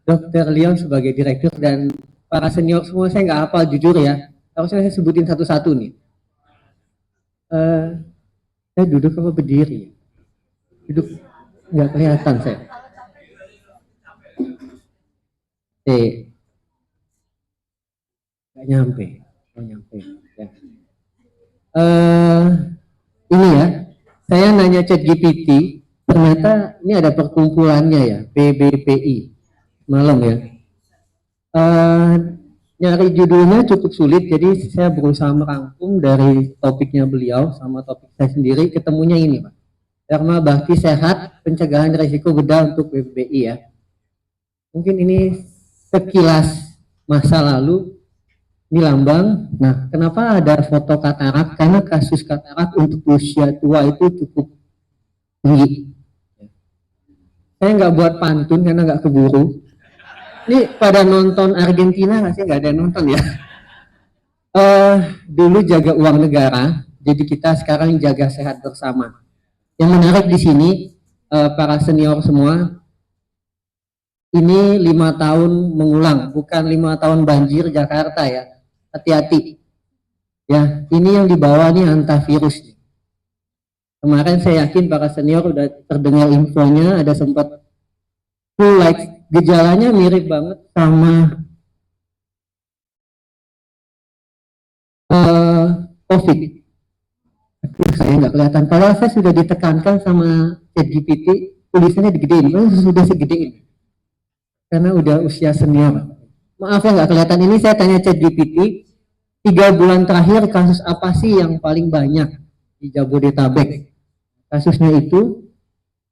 Dokter Leon sebagai direktur dan para senior semua saya nggak hafal jujur ya. Harusnya saya sebutin satu-satu nih. Saya duduk apa berdiri? Duduk nggak kelihatan saya. Nggak nyampe. Ya. Ini ya, saya nanya ChatGPT, ternyata ini ada perkumpulannya ya, PBPI malam ya. Nyari judulnya cukup sulit, jadi saya berusaha merangkum dari topiknya beliau sama topik saya sendiri, ketemunya ini Pak. Dharma Bakti Sehat, Pencegahan Risiko Bedah untuk PBPI ya. Mungkin ini sekilas masa lalu, ini lambang. Nah, kenapa ada foto katarak? Karena kasus katarak untuk usia tua itu cukup tinggi. Saya nggak buat pantun karena nggak keburu. Ini pada nonton Argentina nggak sih? Nggak ada nonton ya. Dulu jaga uang negara, jadi kita sekarang jaga sehat bersama. Yang menarik di sini, para senior semua, ini 5 tahun mengulang, bukan 5 tahun banjir Jakarta ya. Hati-hati. Ya, ini yang dibawa nih antivirus. Kemarin saya yakin para senior udah terdengar infonya, ada sempat full like, gejalanya mirip banget sama COVID. Saya nggak kelihatan. Kalau saya sudah ditekankan sama ChatGPT, tulisannya digedein, sudah segede ini. Karena udah usia senior. Maaf ya nggak kelihatan, ini saya tanya ChatGPT, 3 bulan terakhir kasus apa sih yang paling banyak di Jabodetabek? Kasusnya itu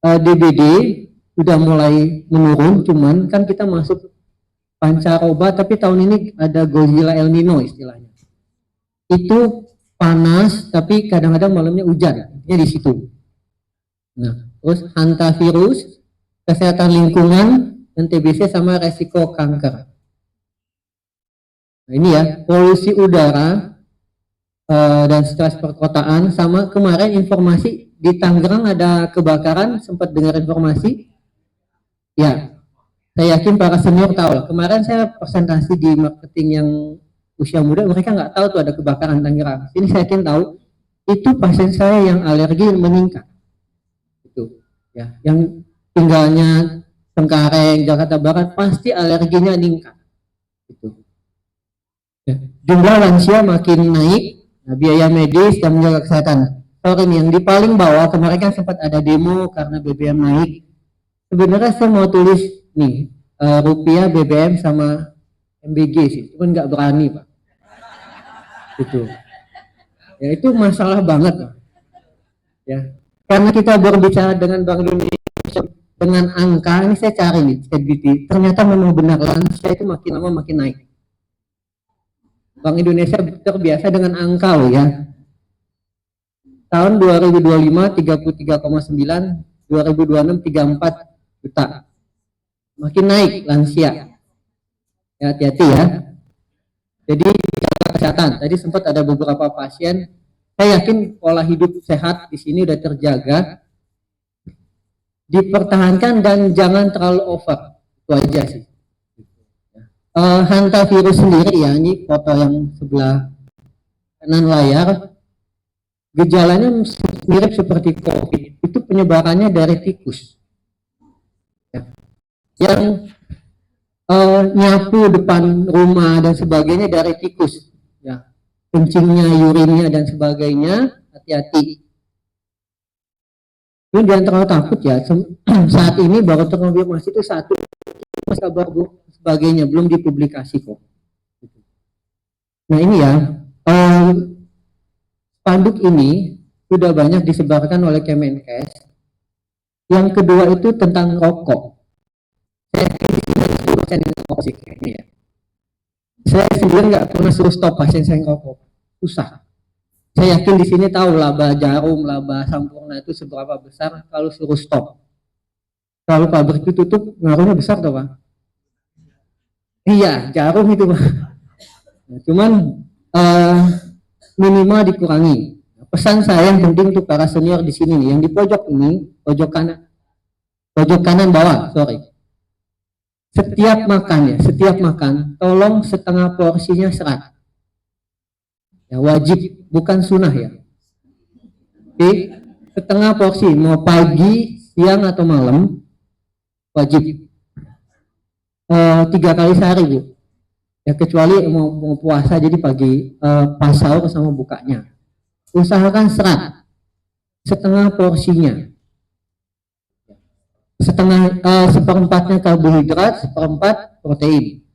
DBD udah mulai menurun, cuman kan kita masuk pancaroba, tapi tahun ini ada Godzilla El Nino istilahnya. Itu panas, tapi kadang-kadang malamnya hujan, ya di situ. Nah, terus hantavirus, kesehatan lingkungan, dan TBC sama resiko kanker. Nah, ini ya, polusi udara dan stres perkotaan, sama kemarin informasi di Tangerang ada kebakaran, sempat dengar informasi? Ya, saya yakin para senior tahu. Kemarin saya presentasi di marketing yang usia muda, mereka nggak tahu tuh ada kebakaran Tangerang. Ini saya yakin tahu. Itu pasien saya yang alergi meningkat. Itu, ya, yang tinggalnya Cengkareng, Jakarta Barat pasti alerginya meningkat. Itu. Ya. Jumlah lansia makin naik, nah, biaya medis dan menjaga kesehatan. Sorry nih, yang di paling bawah kemarin kan sempat ada demo karena BBM naik. Sebenarnya saya mau tulis nih rupiah, BBM sama MBG sih, cuman nggak berani Pak. Itu, ya itu masalah banget Pak. Ya, karena kita berbicara dengan Bank Indonesia dengan angka, ini saya cari nih ChatGPT, ternyata memang benar lansia itu makin lama makin naik. Bank Indonesia terbiasa dengan angka loh ya. Tahun 2025 33,9, 2026 34 juta. Makin naik lansia. Ya, hati-hati ya. Jadi kesehatan. Tadi sempat ada beberapa pasien. Saya yakin pola hidup sehat di sini udah terjaga. Dipertahankan dan jangan terlalu over. Itu aja sih. Hantavirus sendiri ya, ini foto yang sebelah kanan layar. Gejalanya mirip seperti COVID. Itu penyebarannya dari tikus. Ya. Yang nyapu depan rumah dan sebagainya dari tikus, ya, kencingnya, urinnya dan sebagainya, hati-hati. Ini jangan terlalu takut ya. Saat ini baru terkonfirmasi itu satu, kabar buruk sebagainya belum dipublikasi kok. Nah ini ya, spanduk ini sudah banyak disebarkan oleh Kemenkes. Yang kedua itu tentang rokok. Saya sendiri nggak pernah suruh stop pasien saya ngerokok, susah. Saya yakin di sini tahu laba jarum, laba sampurna itu seberapa besar kalau suruh stop. Kalau pabrik itu tutup, ngaruhnya besar tuh Pak. Iya, jarum itu Pak. Nah, cuman minimal dikurangi. Pesan saya yang penting untuk para senior di sini nih, yang di pojok ini, pojok kanan bawah, sorry. setiap makan, tolong setengah porsinya serat. Ya, wajib, bukan sunnah ya. Oke, setengah porsi, mau pagi, siang atau malam, wajib. 3 kali sehari Bu. Ya kecuali mau puasa jadi pagi pas sahur sama bukanya. Usahakan serat, setengah porsinya. Seperempatnya karbohidrat, seperempat protein.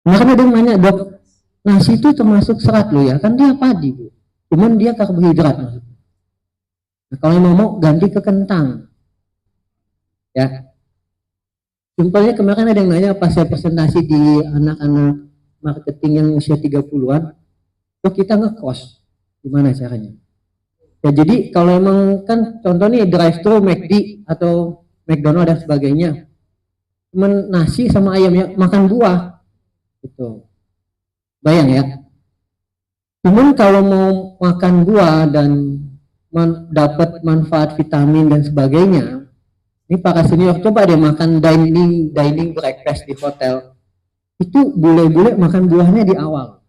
Makanya ada yang nanya, dok, nasi itu termasuk serat loh ya, kan dia padi Bu. Cuman dia karbohidrat. Nah, kalau mau ganti ke kentang. Ya. Simpelnya kemarin ada yang nanya pas saya presentasi di anak-anak marketing yang usia 30-an, dok kita ngekos, gimana caranya? Ya jadi kalau emang kan contoh nih drive thru McD atau McDonald dan sebagainya, cuman nasi sama ayam ya, makan buah gitu, bayang ya. Cuman kalau mau makan buah dan dapat manfaat vitamin dan sebagainya, ini para senior coba deh makan dining breakfast di hotel, itu bule-bule makan buahnya di awal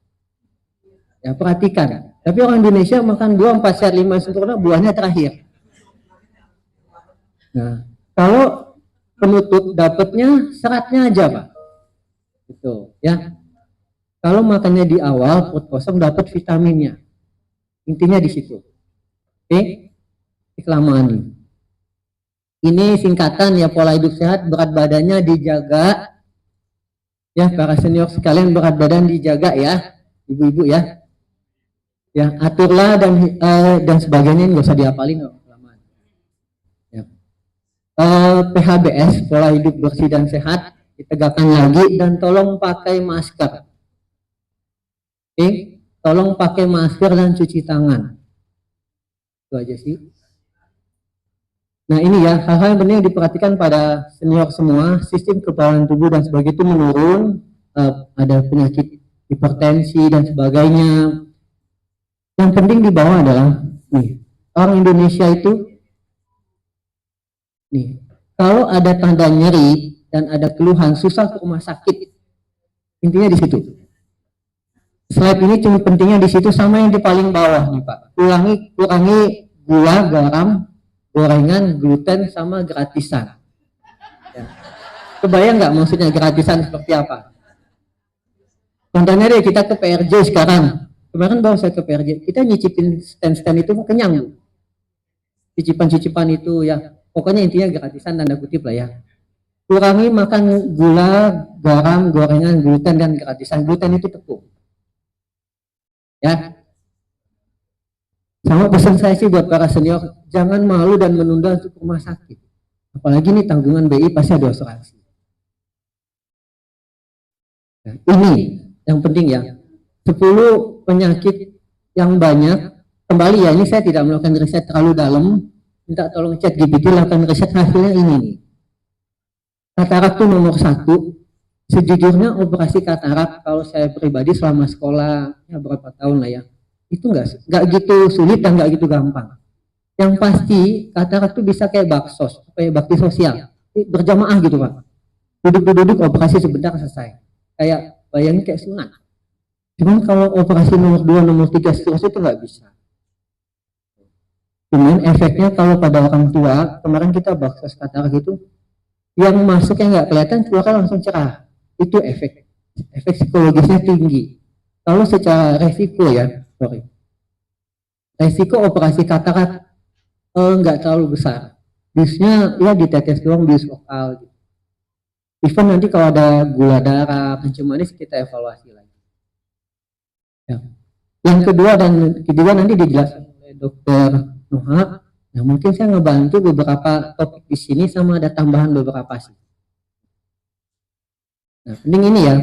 ya, perhatikan. Tapi orang Indonesia makan buah 4 sehat 5 sempurna, buahnya terakhir. Nah, kalau penutup dapatnya seratnya aja Pak, gitu ya. Kalau makannya di awal, perut kosong dapat vitaminnya, intinya di situ. Oke, kelamaan ini singkatan ya, pola hidup sehat, berat badannya dijaga ya, para senior sekalian, berat badan dijaga ya, ibu-ibu ya. Ya, aturlah dan sebagainya, nggak usah diapalin loh. Ya. PHBS, pola hidup bersih dan sehat, ditegakkan lagi, dan tolong pakai masker. Oke, tolong pakai masker dan cuci tangan. Itu aja sih. Nah ini ya, hal-hal yang penting diperhatikan pada senior semua, sistem kekebalan tubuh dan sebagainya itu menurun, ada penyakit hipertensi dan sebagainya. Yang penting di bawah adalah nih, orang Indonesia itu nih, kalau ada tanda nyeri dan ada keluhan susah ke rumah sakit, intinya di situ. Slide ini cuma pentingnya di situ, sama yang di paling bawah nih Pak. Kurangi gula, garam, gorengan, gluten, sama gratisan. Ya. Kebayang nggak maksudnya gratisan seperti apa? Contohnya deh, kita ke PRJ sekarang. Kemarin bawa saya ke PRJ, kita nyicipin stand-stand itu kenyang Bu. Cicipan-cicipan itu ya, pokoknya intinya gratisan tanda kutip lah ya. Kurangi makan gula, garam, gorengan, gluten, dan gratisan. Gluten itu tepung. Ya. Sama pesan saya sih buat para senior, jangan malu dan menunda untuk rumah sakit. Apalagi nih tanggungan BI pasti ada asuransi. Nah, ini yang penting ya. 10 penyakit yang banyak, kembali ya, ini saya tidak melakukan riset terlalu dalam, minta tolong chat GPT lakukan riset, hasilnya ini nih. Katarak itu nomor 1. Sejujurnya operasi katarak kalau saya pribadi selama sekolah ya berapa tahun lah ya, itu nggak gitu sulit dan nggak gitu gampang. Yang pasti katarak itu bisa kayak bakti sosial, berjamaah gitu Pak. Duduk operasi sebentar selesai. Kayak bayangin kayak sunat. Cuman kalau operasi nomor 2, nomor 3 seterusnya itu nggak bisa. Cuman efeknya kalau pada orang tua, kemarin kita bahas katarak itu, yang masuk yang nggak kelihatan keluar langsung cerah. Itu efek psikologisnya tinggi. Kalau secara resiko ya, resiko operasi katarak nggak terlalu besar. Biusnya ya ditetes doang, bius lokal. Gitu. Even nanti kalau ada gula darah, kencing manis, kita evaluasi lagi. Ya. Yang kedua dan ketiga nanti dijelaskan oleh Dokter Nuha. Nah mungkin saya ngebantu beberapa topik di sini sama ada tambahan beberapa sih. Nah penting ini ya.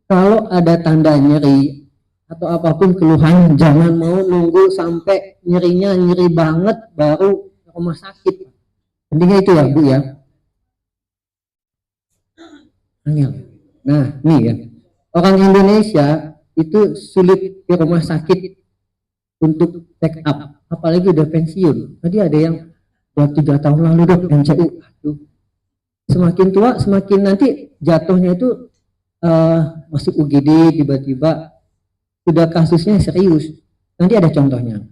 Kalau ada tanda nyeri atau apapun keluhan, jangan mau nunggu sampai nyerinya nyeri banget baru ke rumah sakit. Pentingnya itu ya Bu ya. Nah nih ya, orang Indonesia itu sulit ke rumah sakit untuk check up, apalagi udah pensiun. Tadi ada yang buat 3 tahun lalu Dok MCU, aduh Semakin tua, semakin nanti jatuhnya itu masuk UGD, tiba-tiba sudah kasusnya serius. Nanti ada contohnya.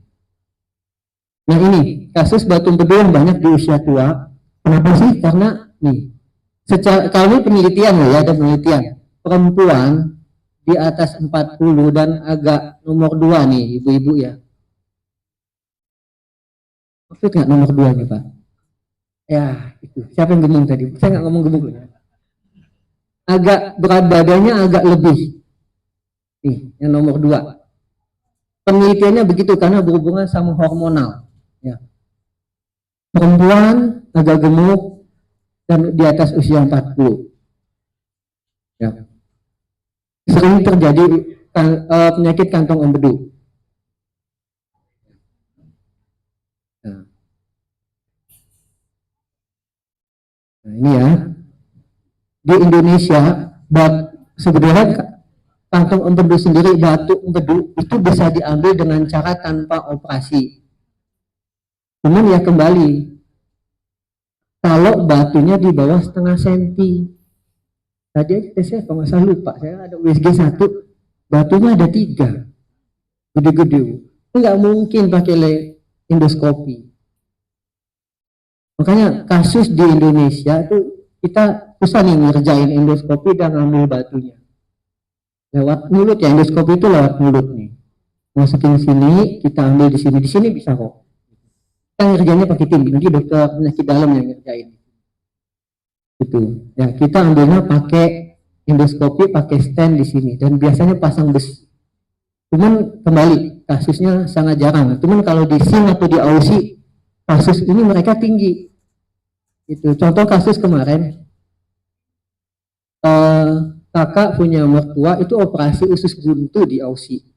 Nah ini kasus batu empedu yang banyak di usia tua. Kenapa sih? Karena nih, secara kalau ini penelitian ya, ada penelitian. Perempuan di atas 40 dan agak nomor 2 nih, ibu-ibu ya. Maksud nggak nomor 2 nih Pak? Ya, itu. Siapa yang gemuk tadi? Saya nggak ngomong gemuk ya. Agak berat badannya agak lebih. Nih, yang nomor 2. Penelitiannya begitu karena berhubungan sama hormonal. Ya. Perempuan agak gemuk dan di atas usia 40. Ya. Sering terjadi penyakit kantong empedu. Nah, ini ya. Di Indonesia, sebenarnya kantong empedu sendiri, batu empedu itu bisa diambil dengan cara tanpa operasi. Cuman ya kembali, kalau batunya di bawah setengah senti. Tadi saya kalau nggak salah lupa, saya ada USG 1, batunya ada 3, gede-gede. Nggak mungkin pakai endoskopi. Makanya kasus di Indonesia itu kita susah nih ngerjain endoskopi dan ngambil batunya. Lewat mulut ya, endoskopi itu lewat mulut nih. Masukin sini, kita ambil di sini bisa kok. Kita ngerjainnya pakai tim, nanti dokter penyakit dalam yang ngerjain. Gitu. Ya, kita ambilnya pakai endoskopi, pakai stand di sini dan biasanya pasang besi. Cuman kembali kasusnya sangat jarang. Cuman kalau di SIM atau di AUSI kasus ini mereka tinggi. Itu contoh kasus kemarin, kakak punya mertua itu operasi usus buntu di AUSI.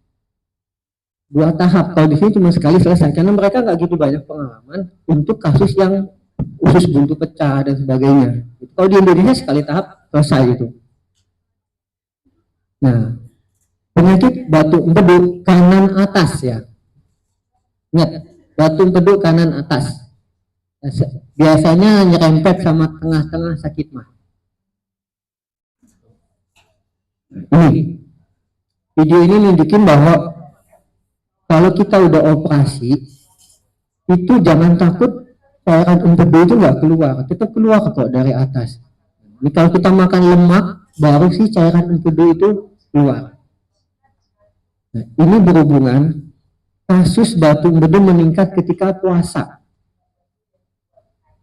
2 tahap. Kalau di sini cuma sekali selesai karena mereka nggak gitu banyak pengalaman untuk kasus yang usus buntu pecah dan sebagainya. Kalau di Indonesia sekali tahap selesai gitu. Nah, penyakit batu empedu kanan atas ya. Ingat, batu empedu kanan atas. Biasanya nyerempet sama tengah-tengah sakit mah. Ini video ini nunjukin bahwa kalau kita udah operasi itu jangan takut cairan empedu itu nggak keluar, tetap keluar kok dari atas. Jadi kalau kita makan lemak baru sih cairan empedu itu keluar. Nah, ini berhubungan kasus batu empedu meningkat ketika puasa.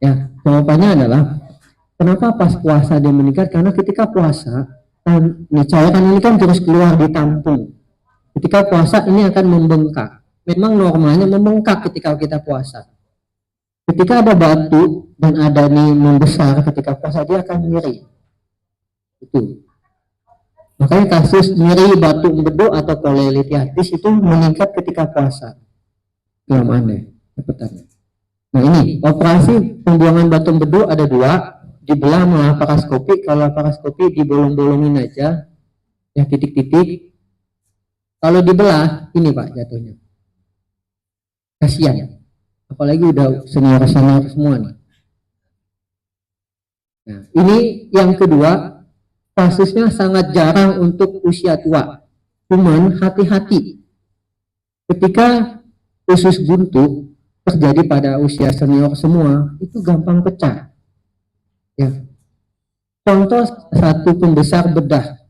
Ya, jawabannya adalah kenapa pas puasa dia meningkat? Karena ketika puasa cairan ini kan terus keluar ditampung. Ketika puasa ini akan membengkak. Memang normalnya membengkak ketika kita puasa. Ketika ada batu dan ada nih membesar ketika puasa dia akan nyeri. Itu. Makanya kasus nyeri batu empedu atau kolelitiatis itu meningkat ketika puasa. Belum aneh, cepetannya. Nah ini operasi pembuangan batu empedu ada 2, dibelah melalui laparoskopi. Kalau laparoskopi dibolong-bolongin aja, ya titik-titik. Kalau dibelah ini Pak jatuhnya. Kasihan. Apalagi udah senior-senior semua nih. Nah, ini yang kedua, kasusnya sangat jarang untuk usia tua. Cuman hati-hati. Ketika usus buntu terjadi pada usia senior semua, itu gampang pecah. Ya. Contoh satu pembesar bedah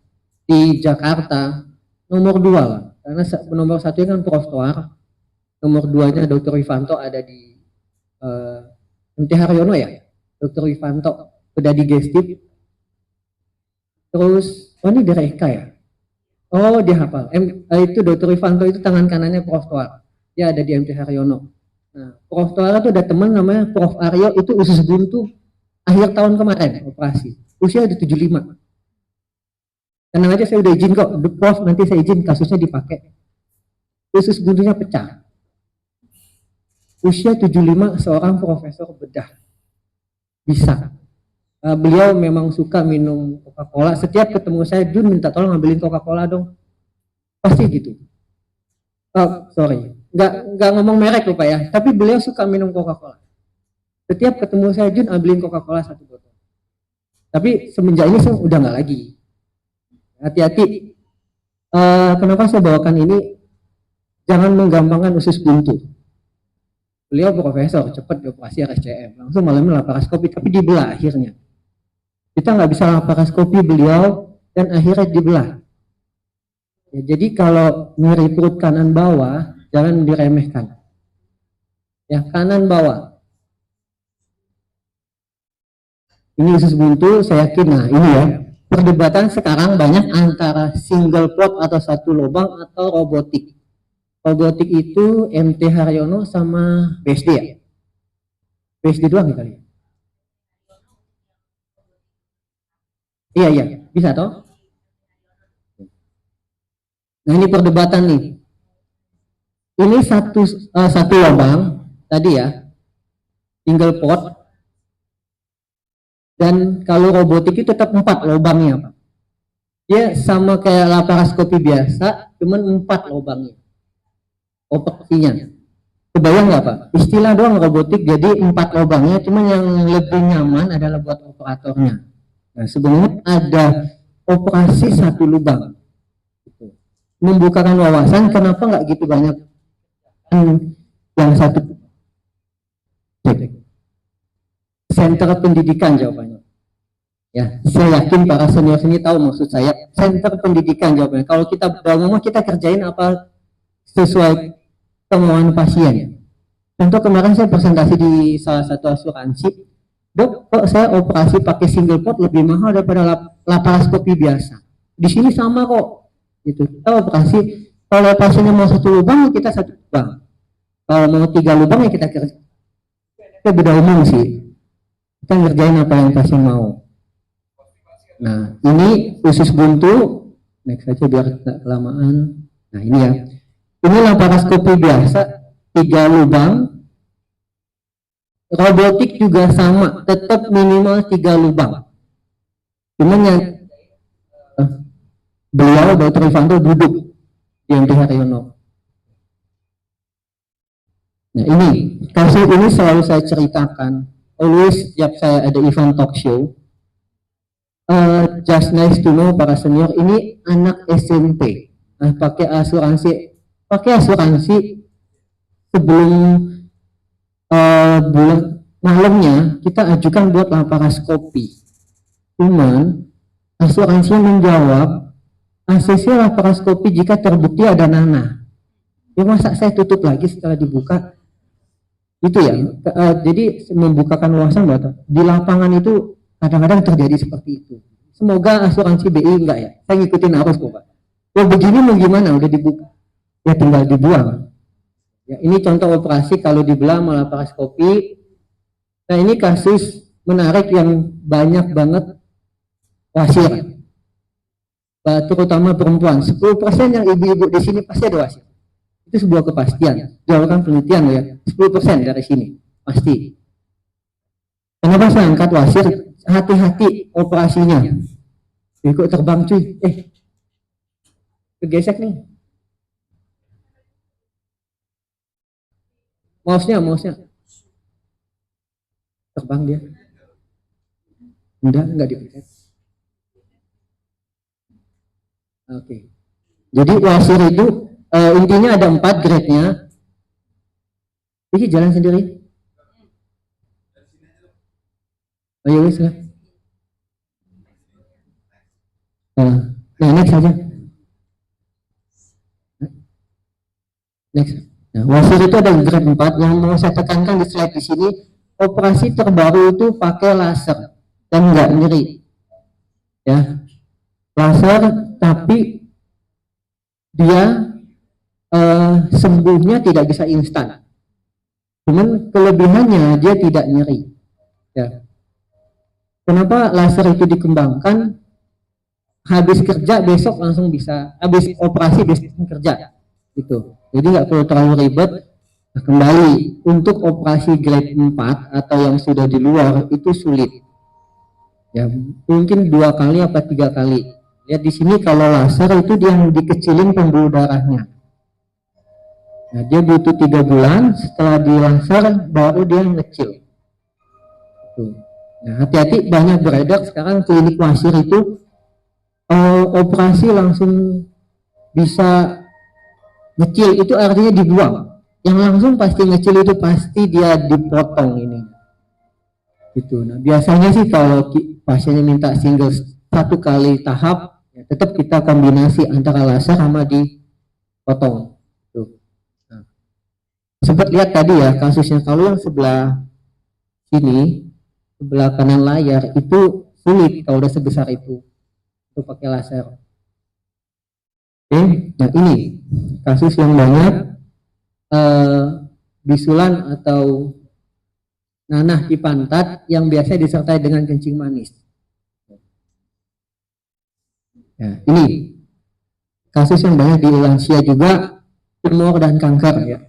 di Jakarta, nomor 2 lah. Karena nomor 1 kan Prof. Toar, nomor 2-nya Dr. Wifanto ada di MT Haryono ya, Dr. Wifanto bedah digestif. Terus, oh ini dari Eka ya? Oh dia hafal. Itu Dr. Wifanto itu tangan kanannya Prof. Toar. Dia ada di MT Haryono. Nah, Prof. Toar itu ada teman namanya Prof. Aryo, itu usus buntu akhir tahun kemarin operasi. Usia udah 75. Tenang aja saya udah izin kok, Prof nanti saya izin kasusnya dipakai. Usus buntunya pecah. Usia 75 seorang profesor bedah. Bisa. Beliau memang suka minum Coca-Cola. Setiap ketemu saya, Jun minta tolong ambilin Coca-Cola dong. Pasti gitu. Oh, sorry. Nggak ngomong merek lupa ya. Tapi beliau suka minum Coca-Cola. Setiap ketemu saya, Jun ambilin Coca-Cola 1 botol. Tapi semenjak ini saya udah nggak lagi. Hati-hati. Kenapa saya bawakan ini? Jangan menggampangkan usus buntu. Beliau profesor, cepat dioperasi RSCM, langsung malamnya laparoskopi, tapi dibelah akhirnya. Kita nggak bisa laparoskopi beliau dan akhirnya dibelah. Ya, jadi kalau nyeri perut kanan bawah, jangan diremehkan. Ya, kanan bawah. Ini usus buntu, saya yakin. Nah, ini ya, perdebatan sekarang banyak antara single plot atau satu lubang atau robotik. Robotik itu MT Haryono sama BSD ya? BSD doang kali ya? Iya, iya, bisa toh? Nah, ini perdebatan nih. Ini satu lubang tadi ya, single plot. Dan kalau robotik itu tetap 4 lubangnya, Pak. Dia sama kayak laparoskopi biasa, cuman 4 lubangnya. Operasinya. Kebayang nggak, Pak? Istilah doang robotik jadi 4 lubangnya, cuman yang lebih nyaman adalah buat operatornya. Nah, sebenarnya ada operasi satu lubang. Membukakan wawasan, kenapa nggak gitu banyak yang satu center pendidikan jawabannya. Ya, saya yakin para senior sini tahu maksud saya. Center pendidikan jawabannya. Kalau kita ngomong kita kerjain apa sesuai kemauan pasien. Contoh kemarin saya presentasi di salah satu asuransi, dok, kok saya operasi pakai single port lebih mahal daripada laparoskopi biasa. Di sini sama kok. Gitu. Kita operasi kalau pasiennya mau 1 lubang kita 1 lubang. Kalau mau 3 lubang ya kita kerja. Kita beda umum sih. Kita ngerjain apa yang pasien mau. Nah, ini usus buntu. Next aja biar tidak kelamaan. Nah, ini ya. Ini laparoskopi biasa, 3 lubang. Robotik juga sama, tetap minimal 3 lubang. Cuman yang beliau Dr. Ivanto duduk di MT Haryono. Nah, ini kasus ini selalu saya ceritakan. Always setiap saya ada event talk show. Just nice to know para senior, ini anak SMP. Nah, pakai asuransi sebelum bulan malamnya kita ajukan buat laparoskopi. Cuman asuransi menjawab ACC laparoskopi jika terbukti ada nanah. Ya masa saya tutup lagi setelah dibuka? Itu ya. Jadi membukakan wawasan bahwa di lapangan itu kadang-kadang terjadi seperti itu. Semoga asuransi BI enggak ya. Saya ngikutin arus kok, Pak. Ya begini mau gimana, udah dibuka. Ya tinggal dibuang. Ya, ini contoh operasi kalau dibelah sama laparoskopi. Nah, ini kasus menarik yang banyak banget wasir. Terutama perempuan. 10% yang ibu-ibu di sini pasti ada wasir. Itu sebuah kepastian. Jawaban penelitian ya. 10% dari sini pasti. Kenapa saya angkat wasir? Hati-hati operasinya. Kok terbang cuy. Kegesek nih. Mouse-nya. Terbang dia. Enggak dipencet. Oke. Jadi wasir itu intinya ada 4 grade-nya. Ini jalan sendiri. Ayo wes lah. Nah, next saja. Next. Nah, wasir itu ada grade 4 yang mau saya tekankan di slide di sini. Operasi terbaru itu pakai laser dan enggak nyeri. Ya. Laser tapi dia sembuhnya tidak bisa instan. Cuman kelebihannya dia tidak nyeri. Ya. Kenapa laser itu dikembangkan? Habis kerja besok langsung bisa, habis operasi besok kerja. Gitu. Jadi nggak perlu terlalu ribet. Nah, kembali untuk operasi grade 4 atau yang sudah di luar itu sulit. Ya, mungkin 2 kali apa 3 kali. Lihat di sini kalau laser itu dia dikecilin pembuluh darahnya. Nah, dia butuh 3 bulan, setelah di laser baru dia ngecil. Tuh. Nah, hati-hati, banyak beredar sekarang klinik wasir itu operasi langsung bisa ngecil, itu artinya dibuang. Yang langsung pasti ngecil itu pasti dia dipotong ini. Gitu. Nah, biasanya sih kalau pasiennya minta single satu kali tahap, ya tetap kita kombinasi antara laser sama dipotong. Tuh. Nah, sempat lihat tadi ya kasusnya, kalau yang sebelah sini, sebelah kanan layar itu sulit kalau udah sebesar itu untuk pakai laser. Oke, nah ini kasus yang banyak bisulan atau nanah di pantat yang biasa disertai dengan kencing manis. Ya, ini kasus yang banyak di lansia juga, tumor dan kanker ya.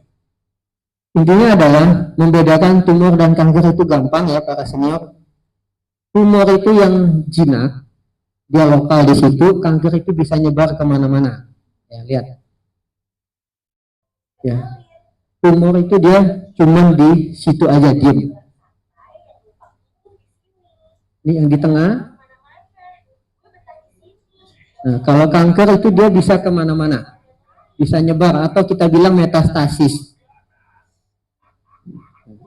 Intinya adalah membedakan tumor dan kanker itu gampang ya para senior. Tumor itu yang jinak, dia lokal di situ, kanker itu bisa nyebar kemana-mana. Ya, lihat. Ya, tumor itu dia cuma di situ aja diem. Ini yang di tengah. Nah, kalau kanker itu dia bisa kemana-mana, bisa nyebar atau kita bilang metastasis.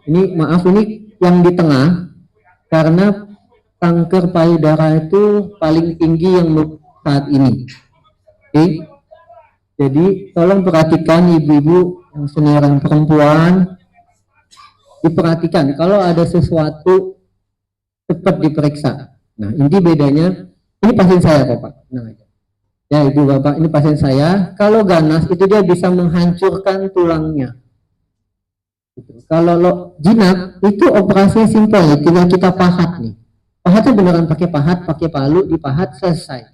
Ini maaf, ini yang di tengah karena kanker payudara itu paling tinggi yang saat ini. Oke, jadi tolong perhatikan ibu-ibu yang senioran perempuan, diperhatikan kalau ada sesuatu cepat diperiksa. Nah, ini bedanya, ini pasien saya kok Pak. Nah, ya ibu bapak, ini pasien saya. Kalau ganas itu dia bisa menghancurkan tulangnya. Kalau lo jinak itu operasi simpel ya, tinggal kita pahat nih. Pahatnya beneran pakai pahat, pakai palu, dipahat selesai.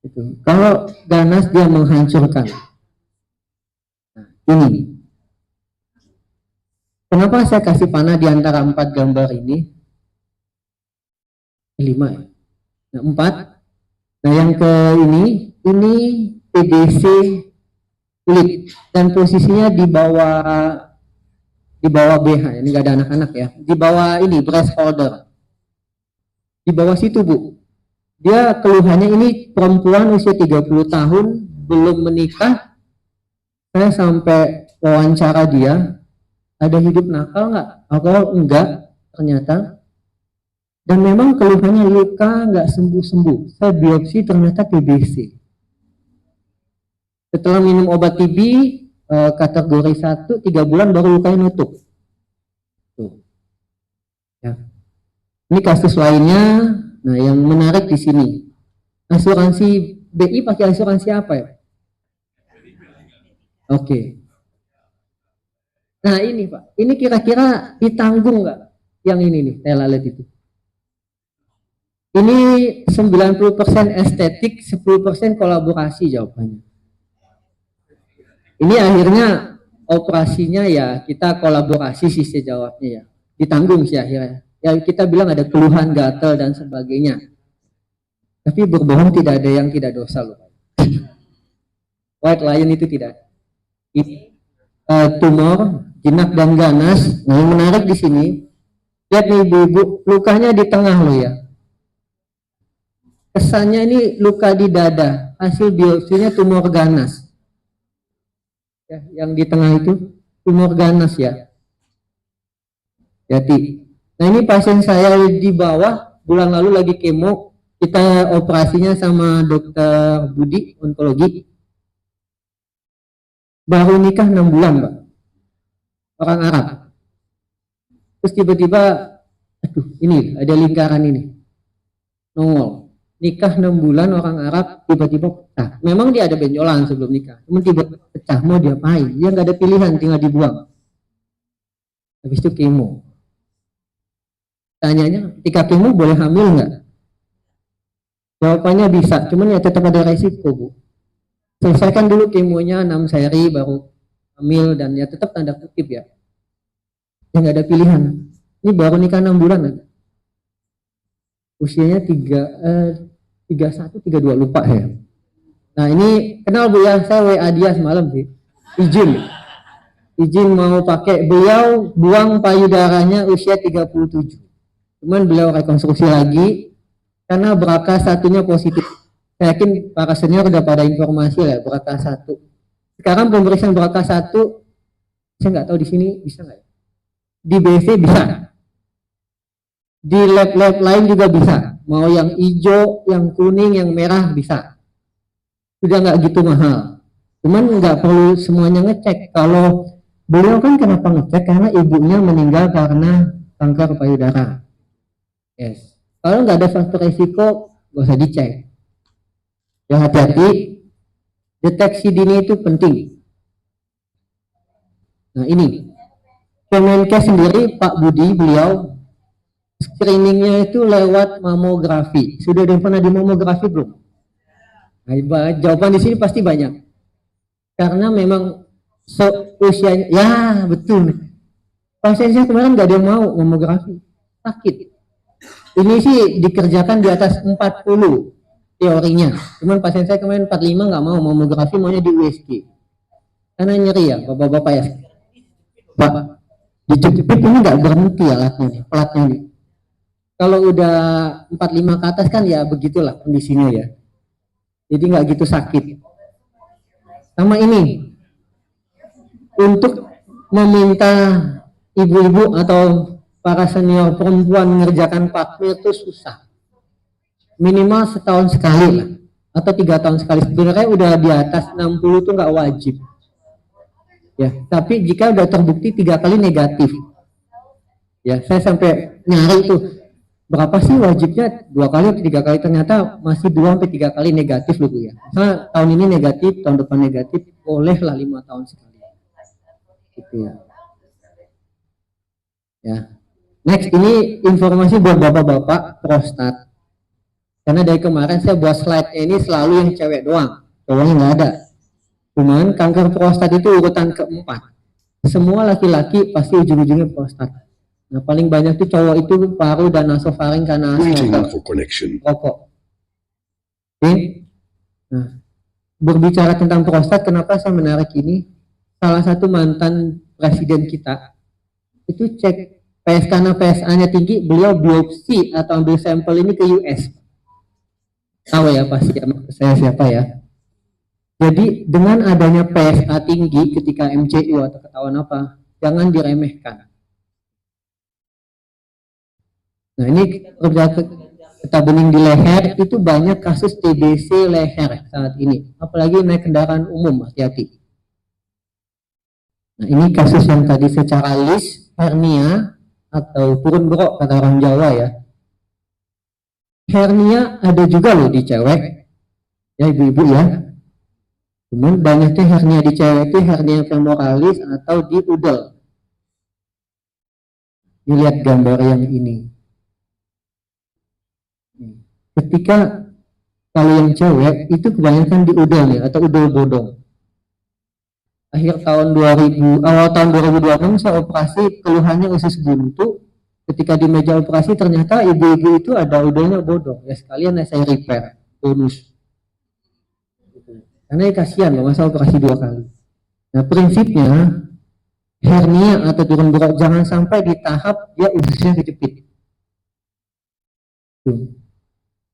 Itu. Kalau ganas dia menghancurkan. Nah, ini. Kenapa saya kasih panah di antara 4 gambar ini? 5 ya. Nah, 4. Nah, yang ke ini PDC kulit dan posisinya di bawah BH, ini nggak ada anak-anak ya, di bawah ini breast holder, di bawah situ Bu. Dia keluhannya ini perempuan usia 30 tahun belum menikah. Saya sampai wawancara dia, ada hidup nakal nggak? Alkohol enggak ternyata. Dan memang keluhannya luka nggak sembuh-sembuh. Saya biopsi ternyata TBC. Setelah minum obat TB kategori 1, 3 bulan baru lukanya nutup. Tuh. Ya. Ini kasus lainnya. Nah, yang menarik di sini, asuransi BI pakai asuransi apa ya? Oke. Nah ini Pak, ini kira-kira ditanggung nggak? Yang ini nih, telalet itu. Ini 90% estetik, 10% kolaborasi jawabannya. Ini akhirnya operasinya ya kita kolaborasi sih sejawabnya ya. Ditanggung sih akhirnya. Ya kita bilang ada keluhan gatal dan sebagainya. Tapi berbohong tidak ada yang tidak dosa loh. White lion itu tidak. Ini tumor, jinak dan ganas. Nah yang menarik di sini, lihat nih ibu-ibu, lukanya di tengah loh ya. Kesannya ini luka di dada, hasil biopsinya tumor ganas. Ya, yang di tengah itu tumor ganas ya. Jadi, nah ini pasien saya di bawah, bulan lalu lagi kemo, kita operasinya sama dokter Budi, onkologi. Baru nikah 6 bulan Pak, orang Arab. Terus tiba-tiba, aduh ini ada lingkaran ini, nongol. Nikah 6 bulan orang Arab, tiba-tiba pecah. Memang dia ada benjolan sebelum nikah, cuma tiba-tiba pecah, mau diapain? Dia nggak ada pilihan, tinggal dibuang. Habis itu kemo. Tanyanya, ketika kemo boleh hamil nggak? Jawabannya bisa, cuman ya tetap ada resiko Bu. Selesaikan dulu kemonya 6 seri baru hamil, dan ya tetap tanda kutip ya. Ya nggak ada pilihan. Ini baru nikah 6 bulan aja. Usianya 31, 32 lupa ya. Nah ini kenal Bu ya, saya WA dia semalam sih. Izin mau pakai, beliau buang payudaranya usia 37. Cuman beliau rekonstruksi lagi karena BRCA satunya positif. Saya yakin para senior udah pada informasi lah BRCA satu. Sekarang pemeriksaan BRCA satu, saya nggak tahu di sini bisa nggak ya? Di BC bisa, di lab-lab lain juga bisa. Mau yang hijau, yang kuning, yang merah bisa. Sudah nggak gitu mahal. Cuman nggak perlu semuanya ngecek. Kalau beliau kan kenapa ngecek? Karena ibunya meninggal karena kanker payudara. Yes. Kalau nggak ada faktor resiko, nggak usah dicek. Ya hati-hati, deteksi dini itu penting. Nah ini, Kemenkes sendiri Pak Budi beliau screeningnya itu lewat mamografi. Sudah ada yang pernah di mamografi belum? Nah, jawaban di sini pasti banyak. Karena memang usianya, ya betul. Pasien saya kemarin nggak ada yang mau mamografi, sakit. Ini sih dikerjakan di atas 40 teorinya. Cuman pasien saya kemarin 45 nggak mau mamografi, maunya di USG. Karena nyeri ya, bapak-bapak ya. Pak, dijepit ini nggak berhenti alatnya nih, pelatnya nih. Kalau udah 45 ke atas kan ya begitulah kondisinya ya. Jadi nggak gitu sakit. Sama ini, untuk meminta ibu-ibu atau para senior perempuan mengerjakan papir itu susah. Minimal setahun sekali lah, atau 3 tahun sekali. Sebenarnya udah di atas 60 itu nggak wajib. Ya, tapi jika udah terbukti 3 kali negatif, ya saya sampai nyari itu berapa sih wajibnya 2 kali atau 3 kali, ternyata masih 2 sampai 3 kali negatif loh Bu ya. Misalnya tahun ini negatif, tahun depan negatif, bolehlah 5 tahun sekali. Gitu ya. Ya. Next, ini informasi buat bapak-bapak prostat. Karena dari kemarin saya buat slide ini selalu yang cewek doang, cowoknya nggak ada. Cuman kanker prostat itu urutan keempat. Semua laki-laki pasti ujung-ujungnya prostat. Nah paling banyak tuh cowok itu paru dan nasofaring karena rokok. Oke. Nah, berbicara tentang prostat, kenapa saya menarik ini? Salah satu mantan presiden kita itu cek PSA-nya tinggi, beliau biopsi atau ambil sampel ini ke US. Tahu ya pasti saya siapa ya. Jadi dengan adanya PSA tinggi ketika MCU atau ketahuan apa, jangan diremehkan. Nah ini kita bening di leher, itu banyak kasus TBC leher saat ini. Apalagi naik kendaraan umum, hati-hati. Nah ini kasus yang tadi secara list, hernia atau turun berok kata orang Jawa ya. Hernia ada juga loh di cewek, ya ibu-ibu ya. Cuman banyaknya hernia di cewek itu hernia femoralis atau di udel. Dilihat gambar yang ini. Ketika kalau yang cewek itu kebanyakan di udel ya, atau udel bodong. Akhir tahun 2000, awal tahun 2026 saya operasi, keluhannya usus buntu. Ketika di meja operasi ternyata ibu-ibu itu ada udelnya bodong. Ya sekalian saya repair, bonus. Karena ya kasihan loh, masa operasi 2 kali. Nah prinsipnya hernia atau turun berok jangan sampai di tahap dia ususnya kejepit.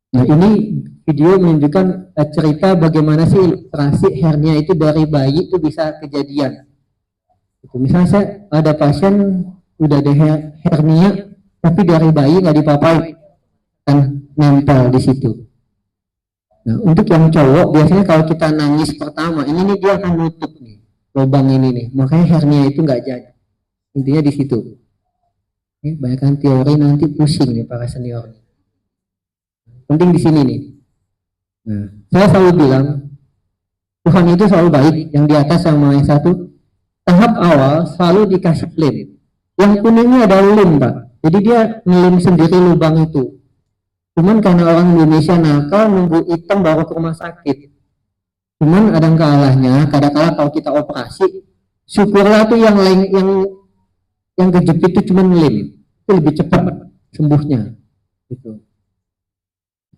Nah ini video menunjukkan cerita bagaimana sih ilustrasi hernia itu dari bayi itu bisa kejadian. Misalnya saya ada pasien udah ada hernia tapi dari bayi nggak dipapai kan nempel di situ. Nah untuk yang cowok biasanya kalau kita nangis pertama ini nih dia akan nutup nih lubang ini nih, makanya hernia itu nggak jadi. Intinya di situ. Banyakkan teori nanti pusing nih para senior. Penting di sini nih. Nah, saya selalu bilang Tuhan itu selalu baik, yang di atas yang Maha Esa itu tahap awal selalu dikasih lem. Yang kuningnya ada lem, Pak. Jadi dia ngelem sendiri lubang itu. Cuman karena orang Indonesia nakal nunggu hitam baru ke rumah sakit. Cuman ada kalahnya, kadang-kadang kalau kita operasi, syukurlah tuh yang kejepit itu cuma lem, itu lebih cepat sembuhnya. Gitu.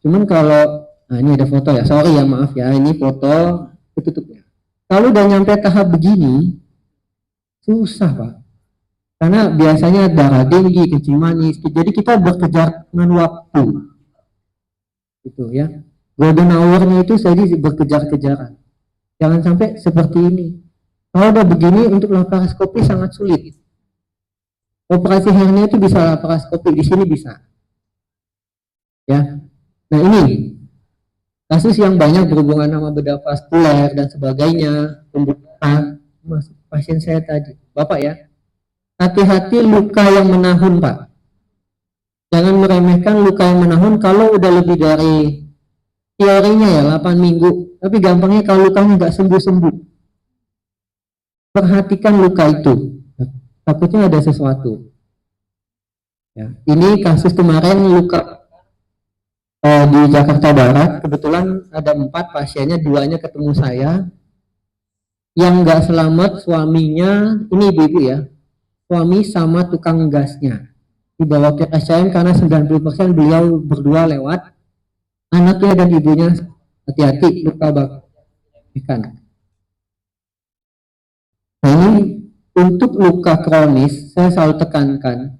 Cuman kalau, nah ini ada foto ya, sorry ya maaf ya, ini foto tutupnya. Kalau udah nyampe tahap begini, susah Pak. Karena biasanya darah tinggi, kencing manis, jadi kita berkejar dengan waktu, gitu ya. Golden hour-nya itu jadi berkejar-kejaran. Jangan sampai seperti ini. Kalau udah begini untuk laparoskopi sangat sulit. Operasi hernia itu bisa laparoskopi, di sini bisa. Ya. Nah ini kasus yang banyak berhubungan sama bedah vaskuler dan sebagainya, pembukaan pasien saya tadi. Bapak ya, hati-hati luka yang menahun Pak. Jangan meremehkan luka yang menahun kalau udah lebih dari teorinya ya 8 minggu, tapi gampangnya kalau lukanya nggak sembuh-sembuh. Perhatikan luka itu, takutnya ada sesuatu. Ya. Ini kasus kemarin luka di Jakarta Barat, kebetulan ada 4 pasiennya, 2-nya ketemu saya. Yang nggak selamat suaminya, ini ibu-ibu ya, suami sama tukang gasnya. Dibawa ke RSCM karena 90% beliau berdua lewat, anaknya dan ibunya hati-hati luka bakar ikan. Nah ini untuk luka kronis, saya selalu tekankan,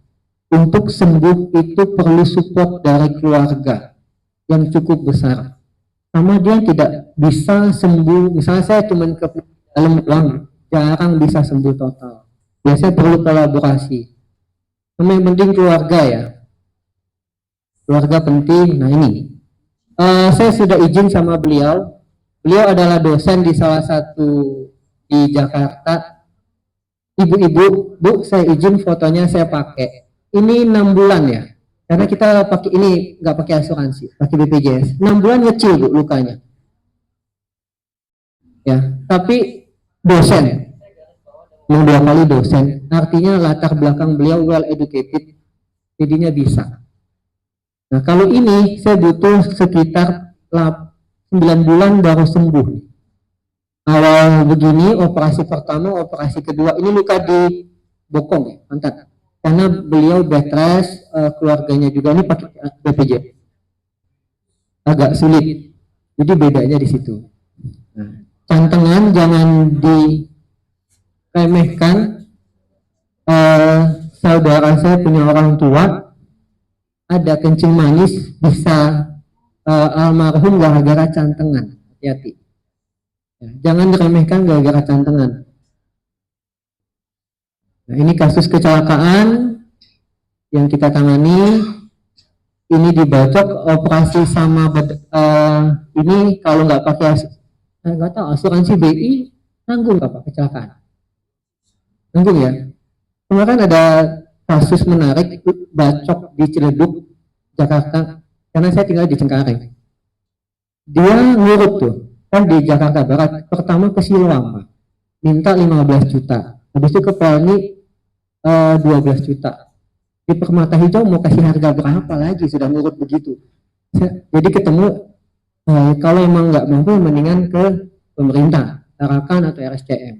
untuk sembuh itu perlu support dari keluarga yang cukup besar. Sama dia tidak bisa sembuh, misalnya saya cuma ke dalam doang, jarang bisa sembuh total. Biasanya perlu kolaborasi. Sama yang penting keluarga ya, keluarga penting. Nah ini, saya sudah izin sama beliau. Beliau adalah dosen di salah satu di Jakarta. Ibu-ibu, Bu, saya izin fotonya saya pakai. Ini 6 bulan ya, karena kita pakai ini nggak pakai asuransi, pakai BPJS. 6 bulan kecil Bu lukanya. Ya, tapi dosen, yang 2 kali dosen, artinya latar belakang beliau well educated, jadinya bisa. Nah kalau ini saya butuh sekitar 9 bulan baru sembuh. Awal begini, operasi pertama, operasi kedua, ini luka di bokong ya, pantat. Karena beliau bed rest, keluarganya juga ini pakai BPJS. Agak sulit. Jadi bedanya di situ. Nah, cantengan jangan diremehkan. Saudara saya punya orang tua, ada kencing manis, bisa almarhum gara-gara cantengan. Hati-hati. Jangan diremehkan gara-gara cantengan. Nah, ini kasus kecelakaan yang kita tangani. Ini dibacok operasi sama ini kalau nggak pakai nggak tahu asuransi BI nanggung nggak Pak kecelakaan? Nanggung ya. Kemarin ada kasus menarik bacok di Ciledug, Jakarta. Karena saya tinggal di Cengkareng. Dia ngurut tuh kan di Jakarta Barat. Pertama ke Siloam Pak, minta 15 juta. Habis itu ke Pelni 12 juta. Di Permata Hijau mau kasih harga berapa lagi, sudah ngurut begitu. Jadi ketemu kalau emang nggak mampu mendingan ke pemerintah, Tarakan atau RSCM.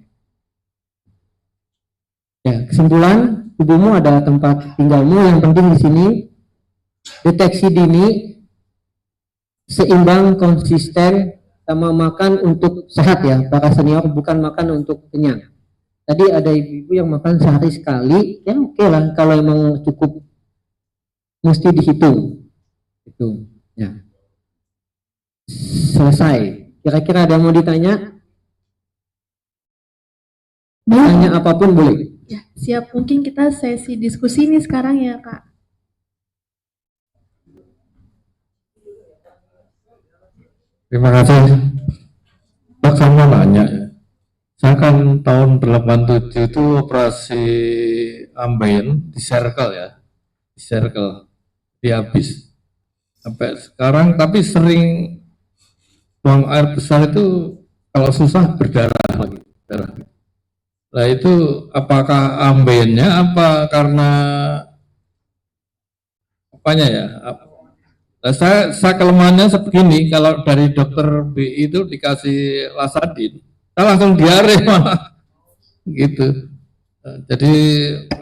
Ya, kesimpulan, tubuhmu adalah tempat tinggalmu, yang penting di sini deteksi dini, seimbang, konsisten, sama makan untuk sehat ya, para senior, bukan makan untuk kenyang. Tadi ada ibu-ibu yang makan sehari sekali, ya oke lah, kalau emang cukup mesti dihitung. Itu, ya. Selesai. Kira-kira ada yang mau ditanya? Tanya apapun boleh. Ya, siap. Mungkin kita sesi diskusi nih sekarang ya, Kak. Terima kasih. Pak, saya mau nanya ya. Saya kan tahun 87 itu operasi ambeien di circle ya. Di circle. Di habis. Sampai sekarang tapi sering buang air besar itu kalau susah berdarah lagi. Darah. Nah itu apakah ambeiennya apa karena apanya ya? Nah, saya kelemahannya sebegini, kalau dari dokter BI itu dikasih Lasadin, saya langsung diare malah gitu. Jadi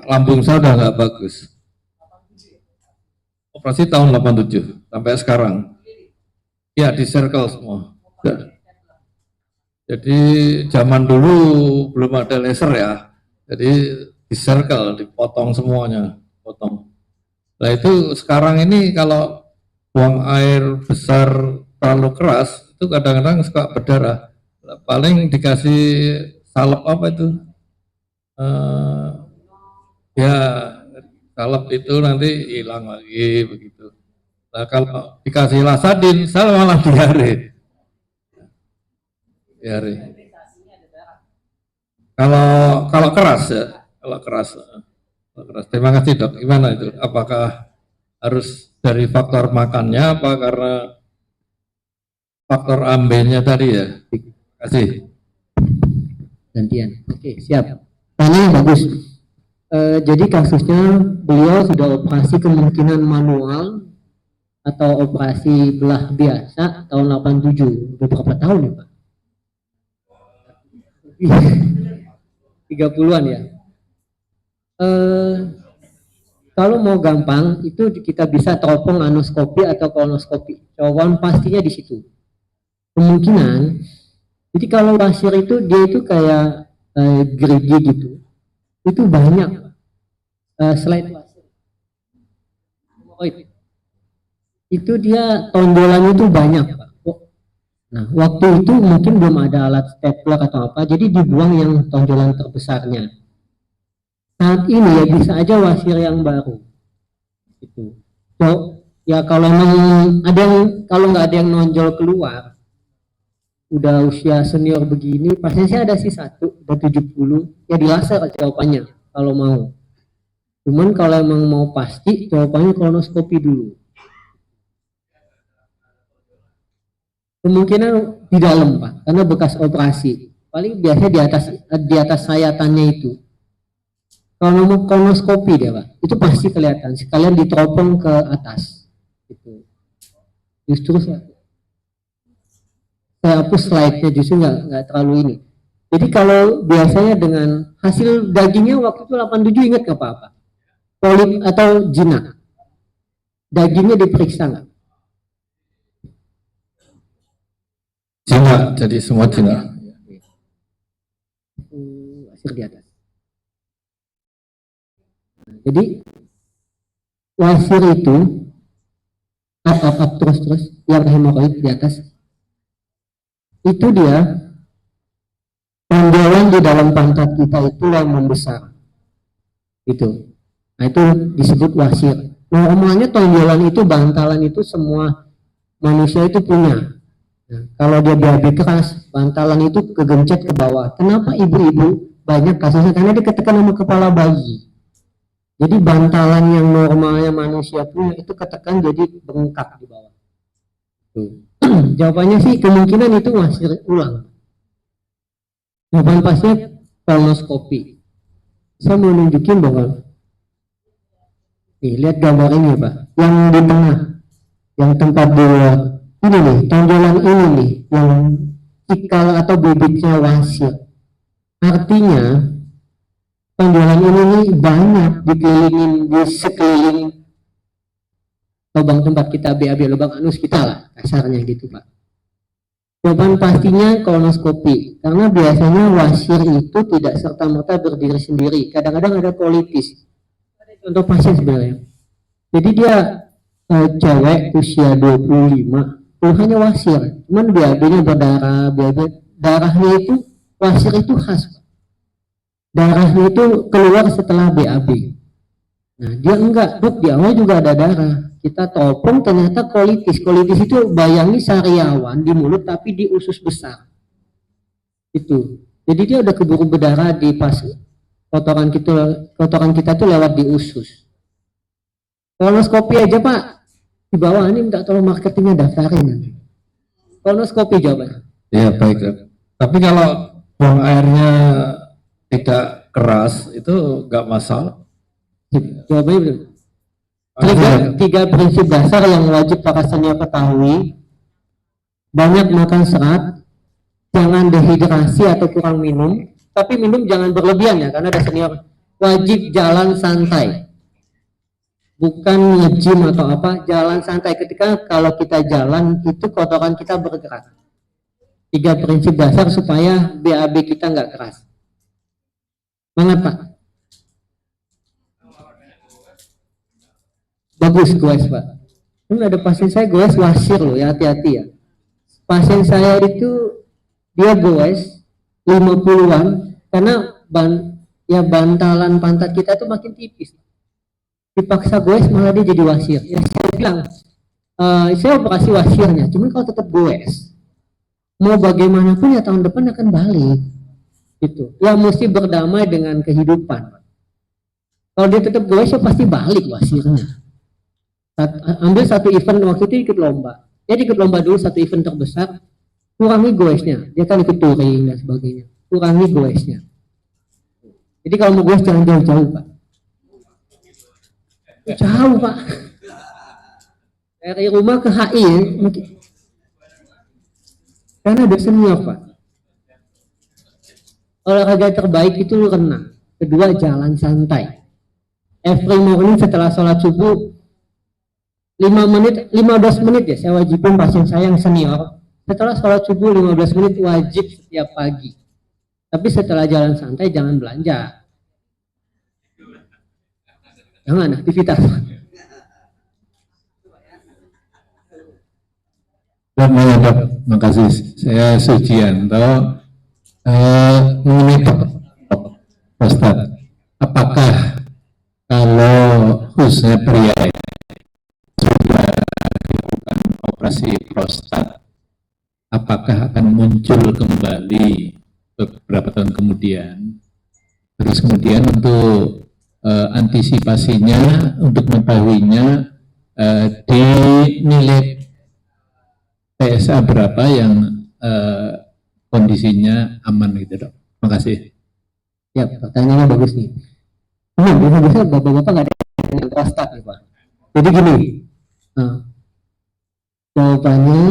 lambung saya udah nggak bagus. Operasi tahun 87 sampai sekarang. Ya di circle semua. Jadi zaman dulu belum ada laser ya. Jadi di circle, dipotong semuanya, potong. Nah itu sekarang ini kalau buang air besar terlalu keras itu kadang-kadang suka berdarah. Paling dikasih salep apa itu? Ya salep itu nanti hilang lagi begitu. Nah kalau dikasih lasadin, saya malah diare. Diare. Kalau keras ya, kalau keras. Terima kasih dok. Gimana itu? Apakah harus dari faktor makannya apa karena faktor ambennya tadi ya? Terima kasih. Gantian. Oke, siap. Tanya bagus. Jadi kasusnya beliau sudah operasi kemungkinan manual atau operasi belah biasa tahun 87. Berapa tahun ya Pak? 30-an ya. Kalau mau gampang itu kita bisa teropong anoskopi atau kolonoskopi. Jawaban pastinya di situ. Kemungkinan. Jadi kalau wasir itu dia itu kayak gerigi gitu. Itu banyak slide wasir. Itu dia tonjolannya itu banyak Pak. Nah waktu itu mungkin belum ada alat stapler atau apa, jadi dibuang yang tonjolan terbesarnya. Saat ini ya bisa aja wasir yang baru. Itu. So, ya kalau memang ada yang kalau nggak ada yang nonjol keluar, udah usia senior begini, pasien saya ada sih satu, udah 70, ya di laser jawabannya kalau mau. Cuman kalau emang mau pasti, jawabannya kolonoskopi dulu. Kemungkinan di dalam Pak, karena bekas operasi. Paling biasa di atas sayatannya itu. Kalau mau kolonoskopi dia Pak, itu pasti kelihatan. Sekalian diteropong ke atas. Gitu. Justru saya hapus slide-nya, justru nggak terlalu ini. Jadi kalau biasanya dengan hasil dagingnya waktu itu 87 ingat nggak apa-apa? Polip atau jinak. Dagingnya diperiksa nggak? Jinak, jadi semua jinak. Wasir di atas. Jadi wasir itu up terus yang hemoroid di atas. Itu dia tonjolan di dalam pantat kita itu yang membesar. Gitu. Nah itu disebut wasir. Normalnya tonjolan itu, bantalan itu semua manusia itu punya. Nah, kalau dia BAB keras, bantalan itu kegencet ke bawah. Kenapa ibu-ibu banyak kasusnya? Karena dia ketekan sama kepala bayi. Jadi bantalan yang normalnya manusia punya itu ketekan jadi bengkak di bawah. Tuh. Jawabannya sih kemungkinan itu wasir ulang. Jawaban pastinya kolonoskopi. Saya mau nunjukin bahwa nih, lihat gambar ini Pak, yang di tengah, yang tempat di luar. Ini nih, tonjolan ini nih, yang ikal atau bibitnya wasir. Artinya, tonjolan ini nih banyak dikelilingin di sekeliling lubang tempat kita BAB, lubang anus kita lah, kasarnya gitu Pak. Jawaban pastinya kolonoskopi, karena biasanya wasir itu tidak serta-merta berdiri sendiri. Kadang-kadang ada kolitis. Contoh pasien sebenarnya. Jadi dia cewek usia 25, keluhannya wasir, cuman BAB-nya berdarah, darahnya itu wasir itu khas. Darahnya itu keluar setelah BAB. Nah dia enggak, dok di awal juga ada darah. Kita teropong ternyata kolitis. Kolitis itu bayangi sariawan di mulut tapi di usus besar. Itu. Jadi dia udah keburu berdarah di pas kotoran kita tuh lewat di usus. Kolonoskopi aja Pak. Di bawah ini minta tolong marketingnya daftarin nanti. Kolonoskopi jawabannya. Ya baik. Tapi kalau buang airnya tidak keras itu nggak masalah. Jawabannya betul. Tiga prinsip dasar yang wajib para senior ketahui. Banyak makan serat, jangan dehidrasi atau kurang minum, tapi minum jangan berlebihan ya, karena ada senior. Wajib jalan santai, bukan nge-gym atau apa, jalan santai. Ketika kalau kita jalan itu kotoran kita bergerak. Tiga prinsip dasar supaya BAB kita nggak keras. Semangat Pak. bagus goes Pak. Ini ada pasien saya goes wasir loh ya, hati-hati ya. Pasien saya itu dia goes 50-an karena bantalan pantat kita tuh makin tipis. Dipaksa goes malah dia jadi wasir. Ya saya bilang, saya operasi wasirnya, cuman kalau tetap goes, mau bagaimanapun ya tahun depan akan balik. Gitu. Ya mesti berdamai dengan kehidupan. Kalau dia tetap goes ya pasti balik wasirnya. Ambil satu event waktu itu ikut lomba. Dia ikut lomba dulu satu event terbesar, kurangi goesnya. Dia kan ikut touring dan sebagainya. Kurangi goesnya. Jadi kalau mau goes jangan jauh-jauh Pak. Jauh Pak. Dari rumah ke HI ya, mungkin. Karena ada senior Pak. Olahraga terbaik itu renang. Kedua jalan santai. Every morning setelah sholat subuh 15 menit ya, saya wajibin pasien saya yang senior setelah sholat subuh 15 menit wajib setiap pagi. Tapi setelah jalan santai jangan belanja, jangan aktivitas. Dok, makasih. Saya Sujianto. Mengenai prostat, apakah kalau khususnya pria operasi prostat, apakah akan muncul kembali beberapa tahun kemudian? Terus kemudian untuk antisipasinya, untuk mengetahuinya, di nilai PSA berapa yang kondisinya aman gitu Dok? Terima kasih. Ya, pertanyaannya bagus nih. Biasa bapak-bapak nggak ada yang prostat nih Pak. Jadi gini, jawabannya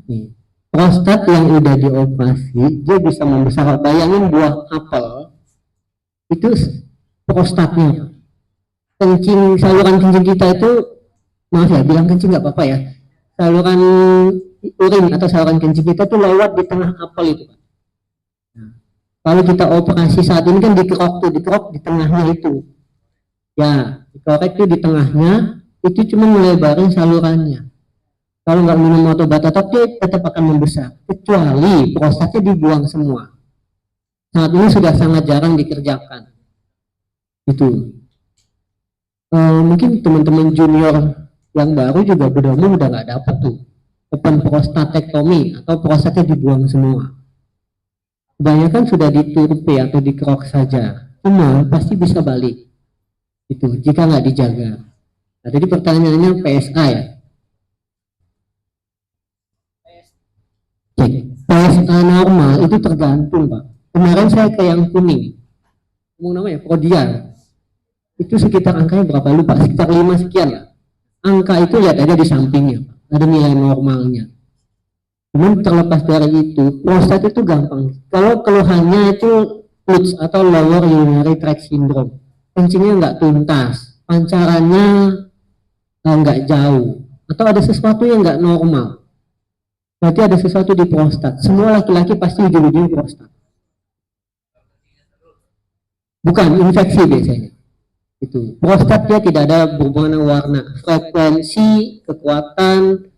nih, prostat yang udah dioperasi dia bisa membesar. Bayangin buah apel itu prostatnya. Saluran kencing kita itu, maaf ya bilang kencing nggak apa-apa ya, saluran urin atau saluran kencing kita tuh lewat di tengah apel itu Pak. Kalau kita operasi saat ini kan dikerok di tengahnya itu. Ya, dikorek itu di tengahnya, itu cuma melebarin salurannya. Kalau nggak minum obat dia tetap akan membesar, kecuali prostatnya dibuang semua. Saat ini sudah sangat jarang dikerjakan. Itu. Mungkin teman-teman junior yang baru juga udah nggak dapat tuh open prostatektomi atau prostatnya dibuang semua. Kebanyakan sudah diturpe atau dikerok saja, cuma pasti bisa balik. Itu jika nggak dijaga. Nah, jadi pertanyaannya PSA ya. PSA normal itu tergantung Pak. Kemarin saya ke yang kuning, ngomong namanya Prodial, itu sekitar angkanya berapa lupa, sekitar 5 sekian lah. Angka itu lihat aja di sampingnya Pak, ada nilai normalnya. Cuman terlepas dari itu, prostat itu gampang. Kalau keluhannya itu PUTS atau lower urinary tract syndrome, kencingnya nggak tuntas, pancarannya nggak jauh, atau ada sesuatu yang nggak normal, berarti ada sesuatu di prostat. Semua laki-laki pasti ujung-ujungnya prostat. Bukan infeksi biasanya. Itu prostat dia tidak ada hubungan warna, frekuensi, kekuatan,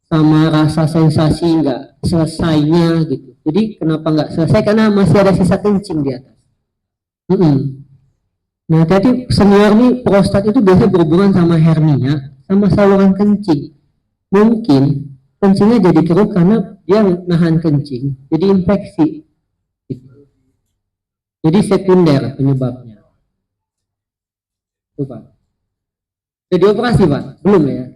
sama rasa sensasi nggak selesainya gitu. Jadi kenapa nggak selesai? Karena masih ada sisa kencing di atas. Nah, jadi senior nih prostat itu biasanya berhubungan sama hernia, sama saluran kencing. Mungkin kencingnya jadi keruh karena dia nahan kencing, jadi infeksi. Gitu. Jadi sekunder penyebabnya. Tuh Pak. Jadi operasi Pak? Belum ya?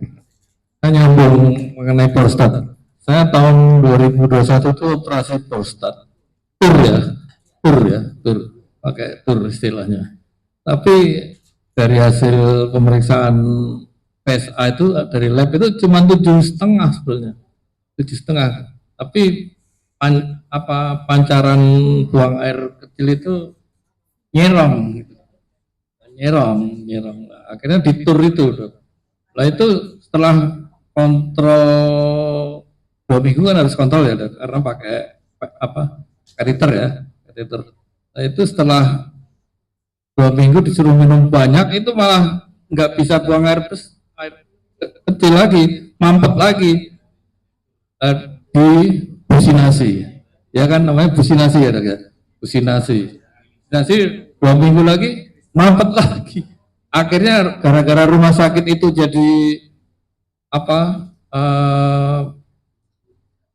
Saya nyambung mengenai prostat. Saya tahun 2021 itu operasi prostat. Tur, pakai tur istilahnya. Tapi dari hasil pemeriksaan PSA itu dari lab itu cuma 7,5 sebetulnya, 7,5. Tapi pancaran buang air kecil itu nyerong. Akhirnya ditur itu Dok. Lah itu setelah kontrol 2 minggu kan harus kontrol ya Dok, karena pakai kateter ya, kateter. Nah itu setelah 2 minggu disuruh minum banyak, itu malah nggak bisa buang air kecil lagi, mampet lagi di businasi, ya kan namanya businasi ya dok ya, businasi 2 minggu lagi mampet lagi. Akhirnya gara-gara rumah sakit itu jadi apa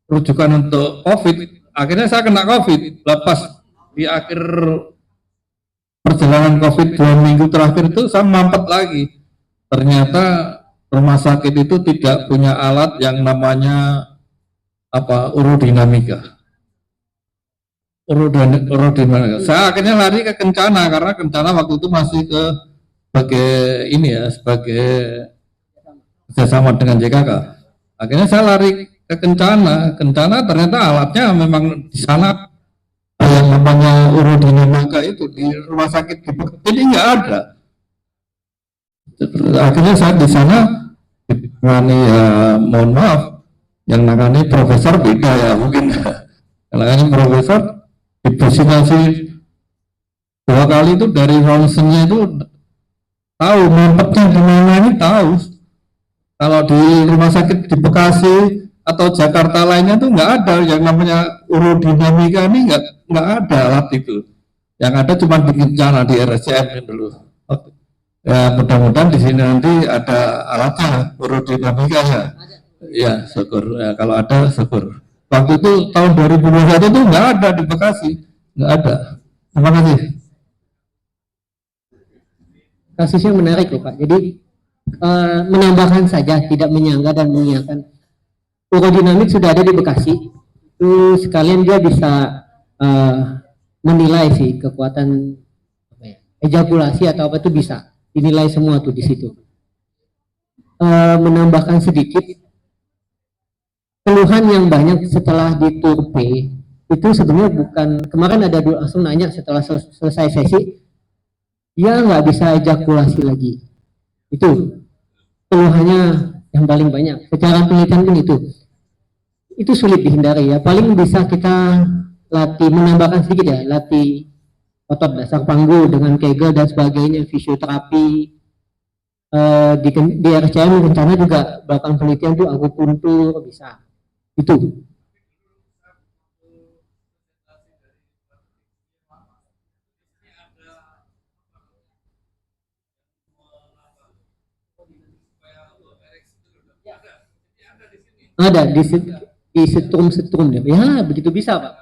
rujukan untuk COVID, akhirnya saya kena COVID. Lepas di akhir perjalanan COVID 2 minggu terakhir itu saya mampet lagi. Ternyata rumah sakit itu tidak punya alat yang namanya urodinamika. Urodinamika. Saya akhirnya lari ke Kencana karena Kencana waktu itu masih sebagai kerjasama dengan JKK. Akhirnya saya lari ke Kencana. Kencana ternyata alatnya memang di sana yang namanya urodinamika itu di rumah sakit ini nggak ada. Akhirnya saya di sana nangani, ya mohon maaf, yang nangani profesor beda ya mungkin. Yang nangani profesor di businasi 2 kali itu dari ronsennya itu tahu mampetnya di mana ini tahu. Kalau di rumah sakit di Bekasi atau Jakarta lainnya tuh nggak ada yang namanya urodinamika ini, nggak ada alat itu. Yang ada cuma di Kencana di RSCM dulu. Ya mudah-mudahan di sini nanti ada alatnya urodinamikanya. Ya syukur. Ya, kalau ada syukur. Waktu itu tahun 2021 itu nggak ada di Bekasi, nggak ada. Terima kasih. Kasusnya menarik loh Pak. Jadi menambahkan saja, tidak menyangga dan mengiyakan. Urodinamik sudah ada di Bekasi. Itu sekalian dia bisa menilai sih kekuatan ejakulasi atau apa itu bisa dinilai semua tuh di situ. Menambahkan sedikit, keluhan yang banyak setelah di Turpe itu sebenarnya bukan, kemarin ada langsung nanya setelah selesai sesi, dia nggak bisa ejakulasi lagi. Itu keluhannya yang paling banyak. Secara penelitian pun itu sulit dihindari ya. Paling bisa kita latih, menambahkan sedikit ya, latih otot dasar panggul dengan kegel dan sebagainya, fisioterapi. Di RCM rencana juga bahkan penelitian tuh akupuntur bisa. Itu. Ada di setrum ya. Ya, begitu bisa, Pak.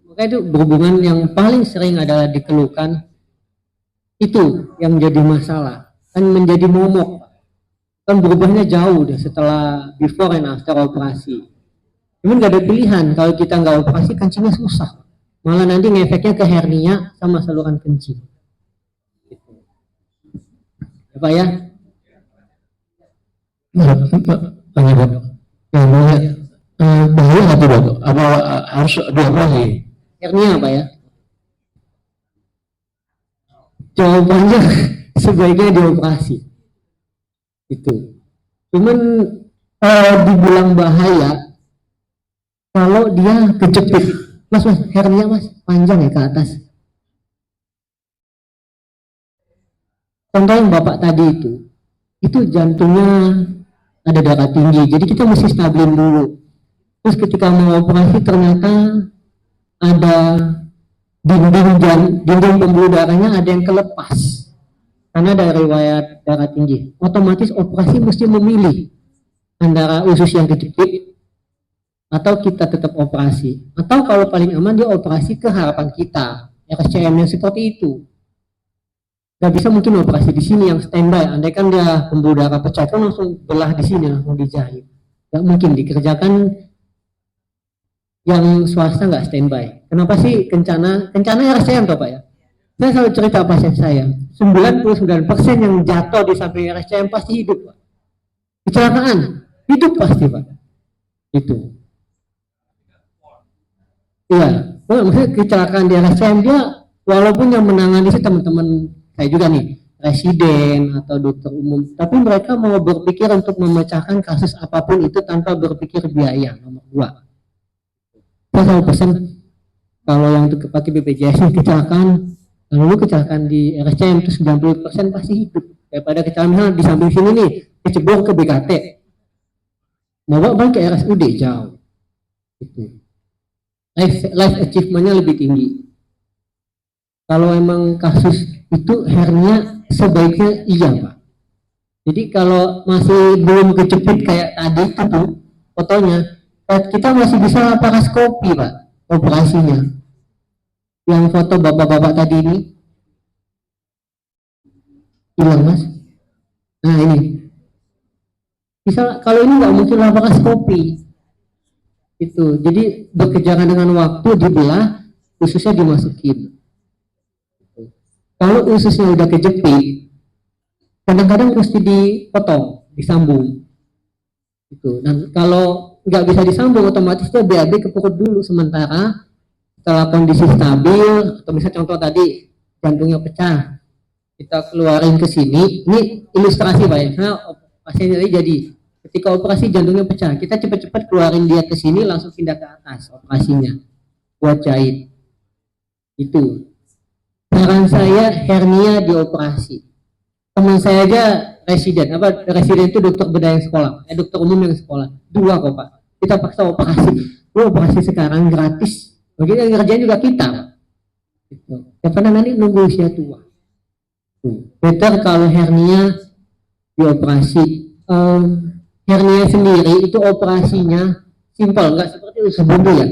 Maka itu berhubungan yang paling sering adalah dikeluhkan itu yang menjadi masalah, kan menjadi momok, kan berubahnya jauh deh setelah before and after operasi. Cuman gak ada pilihan, kalau kita nggak operasi kencingnya susah, malah nanti ngefeknya ke hernia sama saluran kencing. Ya Pak ya? Bahaya nggak tuh dok? Apa harus dioperasi? Hernia Pak ya? Jawabannya sebaiknya dioperasi. Itu. Cuman dibilang bahaya kalau dia kejepit. Mas, hernia mas, panjang ya ke atas. Contoh yang Bapak tadi itu jantungnya ada darah tinggi, jadi kita mesti stabilin dulu. Terus ketika mau operasi ternyata ada dinding pembuluh darahnya ada yang kelepas karena ada riwayat darah tinggi. Otomatis operasi mesti memilih antara usus yang kejepit atau kita tetap operasi, atau kalau paling aman dia operasi ke harapan kita, RSCM yang seperti itu. Gak bisa mungkin operasi di sini yang standby, andai kan dia pembuluh darah pecah kan langsung belah di sini langsung dijahit. Gak mungkin dikerjakan yang swasta nggak standby. Kenapa sih Kencana RSCM toh Pak ya? Saya selalu cerita pasien saya, 99% yang jatuh di samping RSCM pasti hidup Pak. Kecelakaan, hidup pasti Pak. Itu. Iya, maksudnya kecelakaan di RSCM dia, walaupun yang menangani itu teman-teman saya juga nih, residen atau dokter umum, tapi mereka mau berpikir untuk memecahkan kasus apapun itu tanpa berpikir biaya. Nomor 2, saya selalu pesan Kalau yang untuk pakai BPJS kecelakaan, lalu kecelakaan di RSCM itu 90% pasti hidup. Daripada kecelakaan di samping sini nih, kecebur ke BKT, bawa balik ke RSUD jauh. Itu. Life achievement-nya lebih tinggi. Kalau emang kasus itu hernia sebaiknya iya Pak. Jadi kalau masih belum kejepit kayak tadi itu tuh fotonya, kita masih bisa laparoskopi Pak operasinya. Yang foto bapak-bapak tadi ini hilang Mas. Nah ini bisa, kalau ini nggak mungkin laparoskopi itu. Jadi berkejaran dengan waktu, dibelah, ususnya dimasukin. Kalau ususnya udah kejepit, kadang-kadang mesti dipotong, disambung. Gitu. Dan kalau nggak bisa disambung, otomatis dia BAB ke perut dulu sementara. Setelah kondisi stabil, atau misalnya contoh tadi jantungnya pecah, kita keluarin ke sini. Ini ilustrasi Pak ya, karena pasiennya jadi ketika operasi jantungnya pecah, kita cepat-cepat keluarin dia ke sini, langsung pindah ke atas operasinya buat jahit. Itu saran saya, hernia dioperasi. Teman saya aja residen itu dokter bedah yang sekolah, dokter umum yang sekolah, 2 kok Pak. Kita paksa operasi, operasi sekarang gratis, begitu yang ngerjain juga kita. Gitu. Daripada nanti nunggu usia tua. Better kalau hernia dioperasi. Hernia sendiri itu operasinya simpel, nggak seperti usus buntu ya.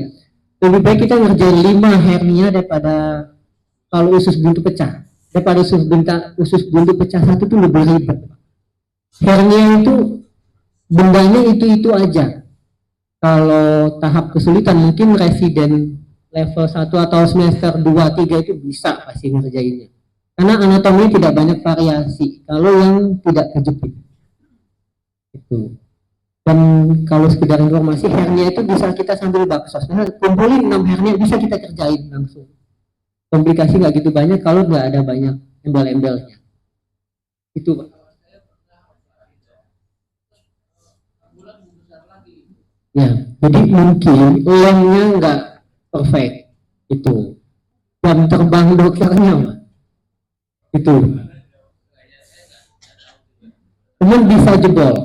Lebih baik kita ngerjain 5 hernia daripada kalau usus buntu pecah. Daripada usus buntu pecah satu itu lebih ribet. Hernia itu bendanya itu aja. Kalau tahap kesulitan mungkin residen level 1 atau semester 2, 3 itu bisa pasti ngerjainnya. Karena anatomi tidak banyak variasi kalau yang tidak kejepit. Itu. Dan kalau sekedar informasi, hernia itu bisa kita sambil baksos. Nah, kumpulin 6 hernia bisa kita kerjain langsung. Komplikasi nggak gitu banyak kalau nggak ada banyak embel-embelnya. Itu Pak. Ya, jadi mungkin lemnya nggak perfect. Itu. Jam terbang dokternya Pak. Itu. Kemudian bisa jebol.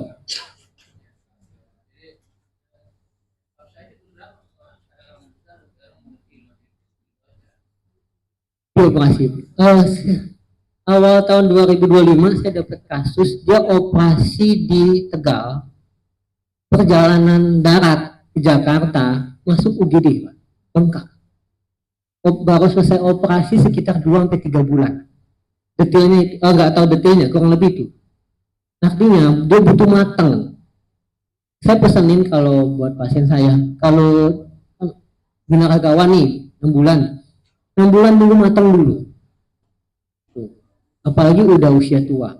Operasi. Awal tahun 2025 saya dapat kasus dia operasi di Tegal, perjalanan darat ke Jakarta, masuk UGD Pak, bengkak. Baru selesai operasi sekitar 2-3 bulan. Detailnya nggak tahu detailnya, kurang lebih itu. Artinya dia butuh matang. Saya pesenin kalau buat pasien saya, kalau binaragawan nih 6 bulan dulu matang dulu. Apalagi udah usia tua.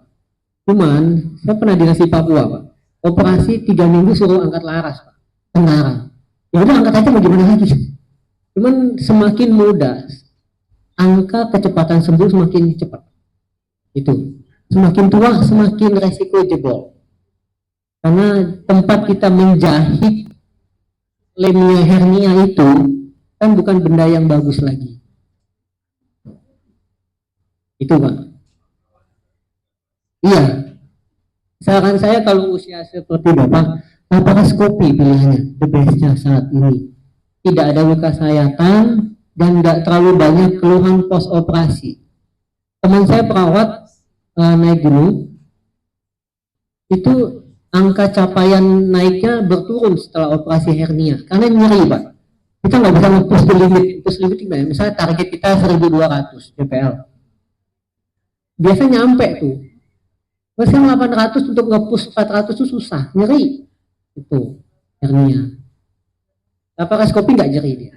Cuman saya pernah di Nasi Papua Pak, operasi 3 minggu suruh angkat laras Pak, tengara. Ya udah angkat aja, mau gimana lagi. Cuman semakin muda, angka kecepatan sembuh semakin cepat. Itu. Semakin tua semakin resiko jebol. Karena tempat kita menjahit lemia hernia itu kan bukan benda yang bagus lagi. Itu Pak. Iya, saran saya kalau usia seperti Bapak, laparoskopi pilihannya, the bestnya saat ini. Tidak ada luka sayatan dan tidak terlalu banyak keluhan post operasi. Teman saya perawat naik gunung, itu angka capaian naiknya berturun setelah operasi hernia, karena nyeri Pak. Kita nggak bisa nge-push the limit, gimana? Misalnya target kita 1200 dpl. Biasanya nyampe tuh. Mesin 800 untuk nge-push 400 itu susah, nyeri. Itu hernia. Laparoskopi nggak nyeri dia.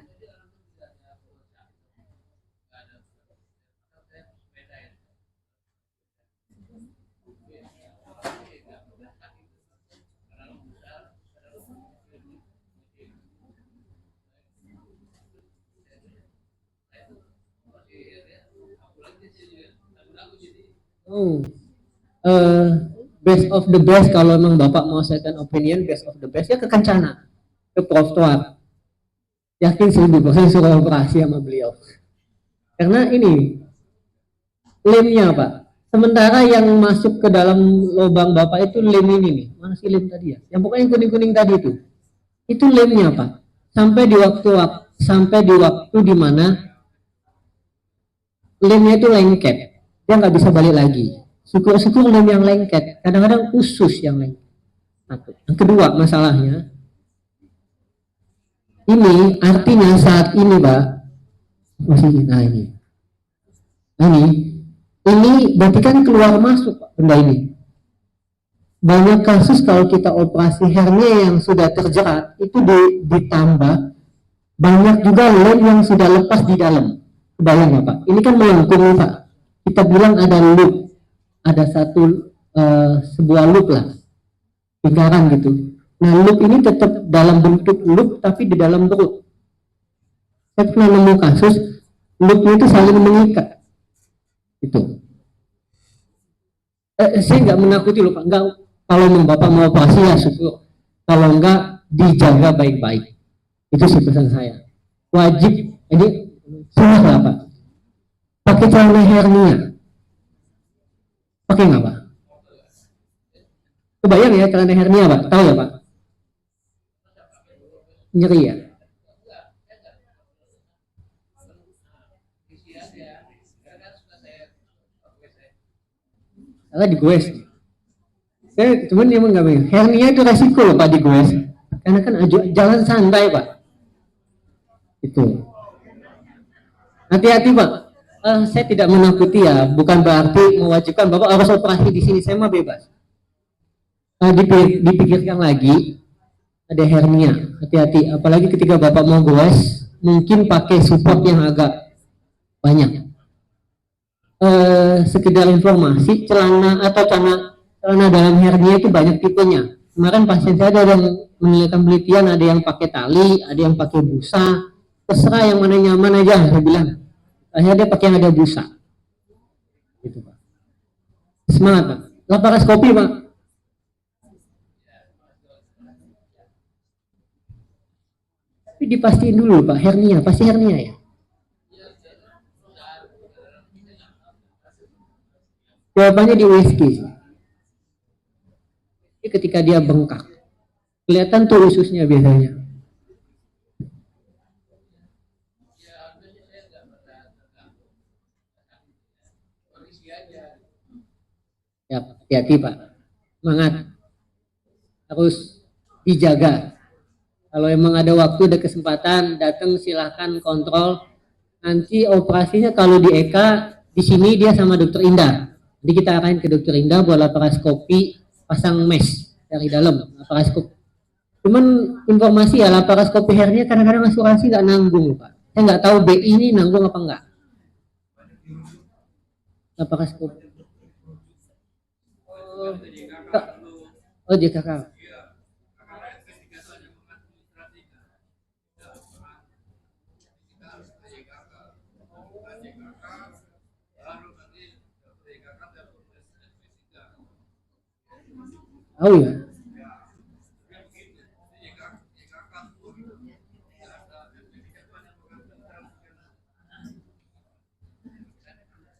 Best of the best, kalau memang Bapak mau second opinion, best of the best ya ke Kencana, ke Prof Tuat. yakin 1000% suruh operasi sama beliau. Karena ini lemnya Pak. Sementara yang masuk ke dalam lubang Bapak itu lem ini nih. Mana sih lem tadi ya? Yang pokoknya kuning-kuning tadi itu. Itu lemnya Pak. Sampai di waktu di mana lemnya itu lengket. Dia nggak bisa balik lagi. Syukur-syukur lem yang lengket. Kadang-kadang usus yang lengket. Yang kedua masalahnya, ini artinya saat ini Pak, ini berarti kan keluar masuk Pak, benda ini. Banyak kasus kalau kita operasi hernia yang sudah terjerat itu ditambah banyak juga lem yang sudah lepas di dalam. Kebayang ya Pak? Ini kan melengkung Pak. Kita bilang ada loop, ada sebuah loop lah, lingkaran gitu. Nah loop ini tetap dalam bentuk loop tapi di dalam perut. Saya pernah nemu kasus loopnya itu saling mengikat. Itu. Saya nggak menakuti loh Pak. Nggak, kalau Bapak mau operasi ya syukur. Kalau enggak dijaga baik-baik. Itu sih pesan saya. Wajib. Ini sunnah lah Pak. Pakai celana hernia. Pakai nggak Pak? Kebayang ya celana hernia Pak? Tahu ya Pak? Nyeri ya. Salah digoes. Saya cuman emang nggak pengen. Hernia itu resiko loh Pak digoes. Karena kan jalan santai Pak. Itu. Hati-hati Pak. Saya tidak menakuti ya. Bukan berarti mewajibkan Bapak harus operasi di sini. Saya mah bebas. Dipikirkan lagi. Ada hernia. Hati-hati. Apalagi ketika Bapak mau goes, mungkin pakai support yang agak banyak. Sekedar informasi, celana dalam hernia itu banyak tipenya. Kemarin pasien saya ada yang menilaikan penelitian, ada yang pakai tali, ada yang pakai busa, terserah yang mana nyaman aja, saya bilang. Akhirnya dia pakai yang ada busa. Gitu Pak. Semangat Pak. Laparoskopi Pak. Tapi dipastiin dulu Pak, hernia, pasti hernia ya. Jawabannya di USG. Jadi ketika dia bengkak, kelihatan tuh ususnya biasanya. Ya, hati-hati Pak. Semangat. Harus dijaga. Kalau emang ada waktu, ada kesempatan, datang silahkan kontrol. Nanti operasinya kalau di EKA, di sini dia sama dokter Indah. Jadi kita arahin ke dokter Indah buat laparoskopi, pasang mesh dari dalam laparoskopi. Cuman informasi ya, laparoskopi hernia kadang-kadang asuransi nggak nanggung Pak. Saya nggak tahu BI ini nanggung apa enggak. Laparoskopi. Oh JKK. Oh ya.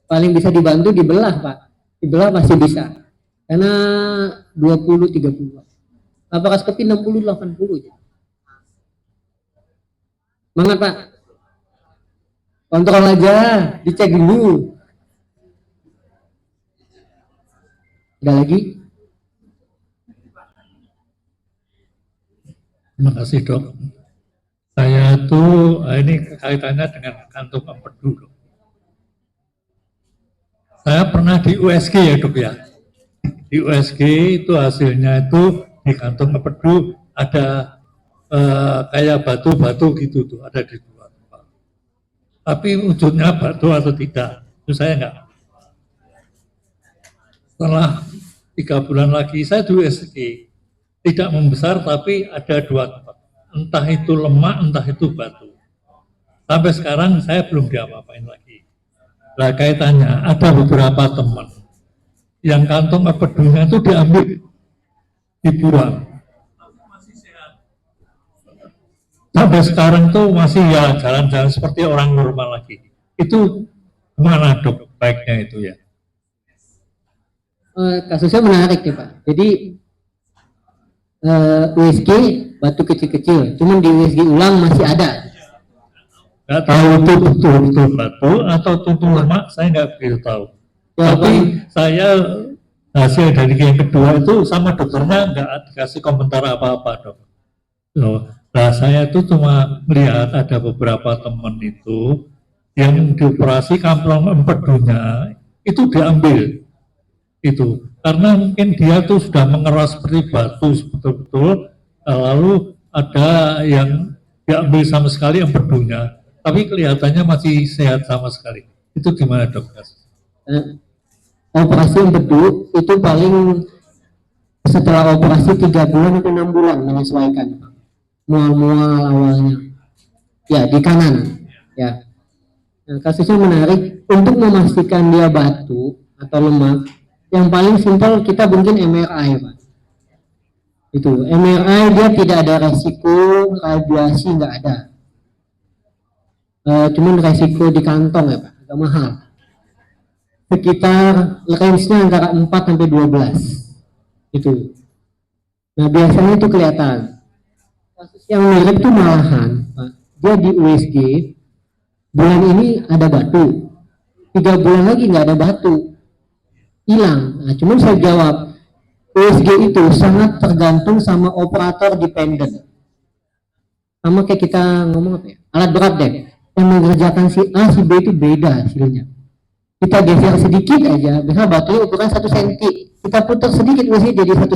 Paling bisa dibantu dibelah Pak. Dibelah masih bisa. Karena 20-30. Laparoskopi 60-80 ya. Semangat Pak. Kontrol aja, dicek dulu. Ada lagi? Terima kasih Dok. Saya tuh ini kaitannya dengan kantung empedu Dok. Saya pernah di USG ya Dok ya. Di USG itu hasilnya itu di kantung empedu ada kayak batu-batu gitu tuh ada di dua tempat. Tapi wujudnya batu atau tidak itu saya enggak. Setelah 3 bulan lagi saya di USG. Tidak membesar tapi ada 2 tempat. Entah itu lemak, entah itu batu. Sampai sekarang saya belum diapa-apain lagi. Nah kaitannya ada beberapa teman yang kantong empedunya itu diambil, dibuang. sampai sekarang tuh masih ya jalan-jalan seperti orang normal lagi. Itu gimana dok baiknya itu ya? Kasusnya menarik nih Pak. Jadi USG batu kecil-kecil, cuman di USG ulang masih ada. Nggak tahu itu betul-betul batu atau tubuh lemak, saya nggak begitu tahu. Tapi saya hasil dari yang kedua itu sama dokternya nggak dikasih komentar apa-apa dok. Loh, nah saya itu cuma melihat ada beberapa teman itu yang dioperasi kamplong empedunya itu diambil itu karena mungkin dia tuh sudah mengeras seperti batu betul-betul, lalu ada yang diambil sama sekali empedunya tapi kelihatannya masih sehat sama sekali. Itu gimana dok? Operasi empedu itu paling setelah operasi 3 bulan atau 6 bulan menyesuaikan mual-mual awalnya ya di kanan ya. Nah, kasusnya menarik. Untuk memastikan dia batu atau lemak, yang paling simpel kita mungkin MRI Pak. Itu MRI dia tidak ada resiko radiasi, nggak ada. Cuman resiko di kantong ya Pak, agak mahal. Sekitar range-nya antara 4 sampai 12 itu. Nah biasanya itu kelihatan. Kasus yang mirip tuh malahan Pak, dia di USG bulan ini ada batu, 3 bulan lagi nggak ada batu, hilang. Nah, cuman saya jawab, USG itu sangat tergantung sama operator dependent. Sama kayak kita ngomong apa ya, alat berat deh, yang mengerjakan si A, si B itu beda hasilnya. Kita geser sedikit aja, misalnya batunya ukuran 1 cm, kita putar sedikit USG jadi 1,5.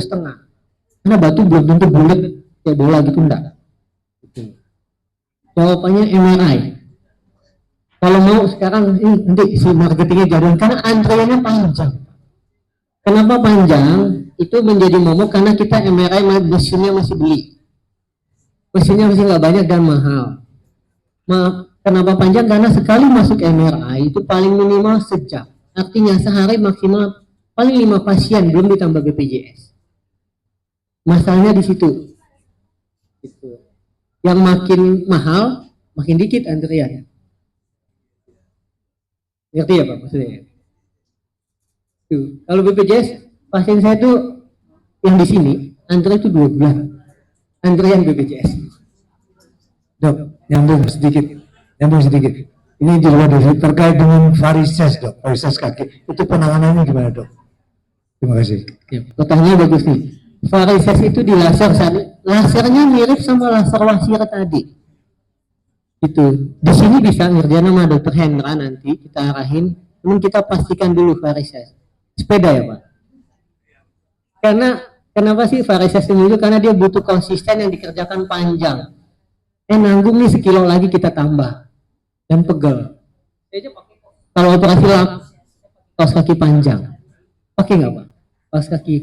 Karena batu belum tentu bulat kayak bola gitu, enggak. Jawabannya MRI. Kalau mau sekarang nanti si marketingnya jalan karena antriannya panjang. Kenapa panjang? Itu menjadi momok karena kita MRI mesinnya masih beli. Mesinnya masih nggak banyak dan mahal. Kenapa panjang? Karena sekali masuk MRI itu paling minimal sejam. Artinya sehari maksimal paling 5 pasien belum ditambah BPJS. Masalahnya di situ. Gitu. Yang makin mahal, makin dikit antrian. Ngerti ya Pak maksudnya? Tuh. Kalau BPJS, pasien saya tuh yang di sini, antrian itu 2 bulan. Antrian BPJS. Dok, nyambung sedikit. Ini di luar dari terkait dengan varises dok, varises kaki. Itu penanganannya gimana dok? Terima kasih. Ya, pertanyaan bagus nih. Varises itu di laser, lasernya mirip sama laser wasir tadi. Itu di sini bisa ngerjain sama dokter Hendra nanti kita arahin. Namun kita pastikan dulu varises. Sepeda ya Pak. Karena kenapa sih varises itu? Karena dia butuh konsisten yang dikerjakan panjang. Nanggung nih sekilo lagi kita tambah dan pegel. Kalau operasi kaos kaki panjang, pakai nggak Pak? Kaos kaki?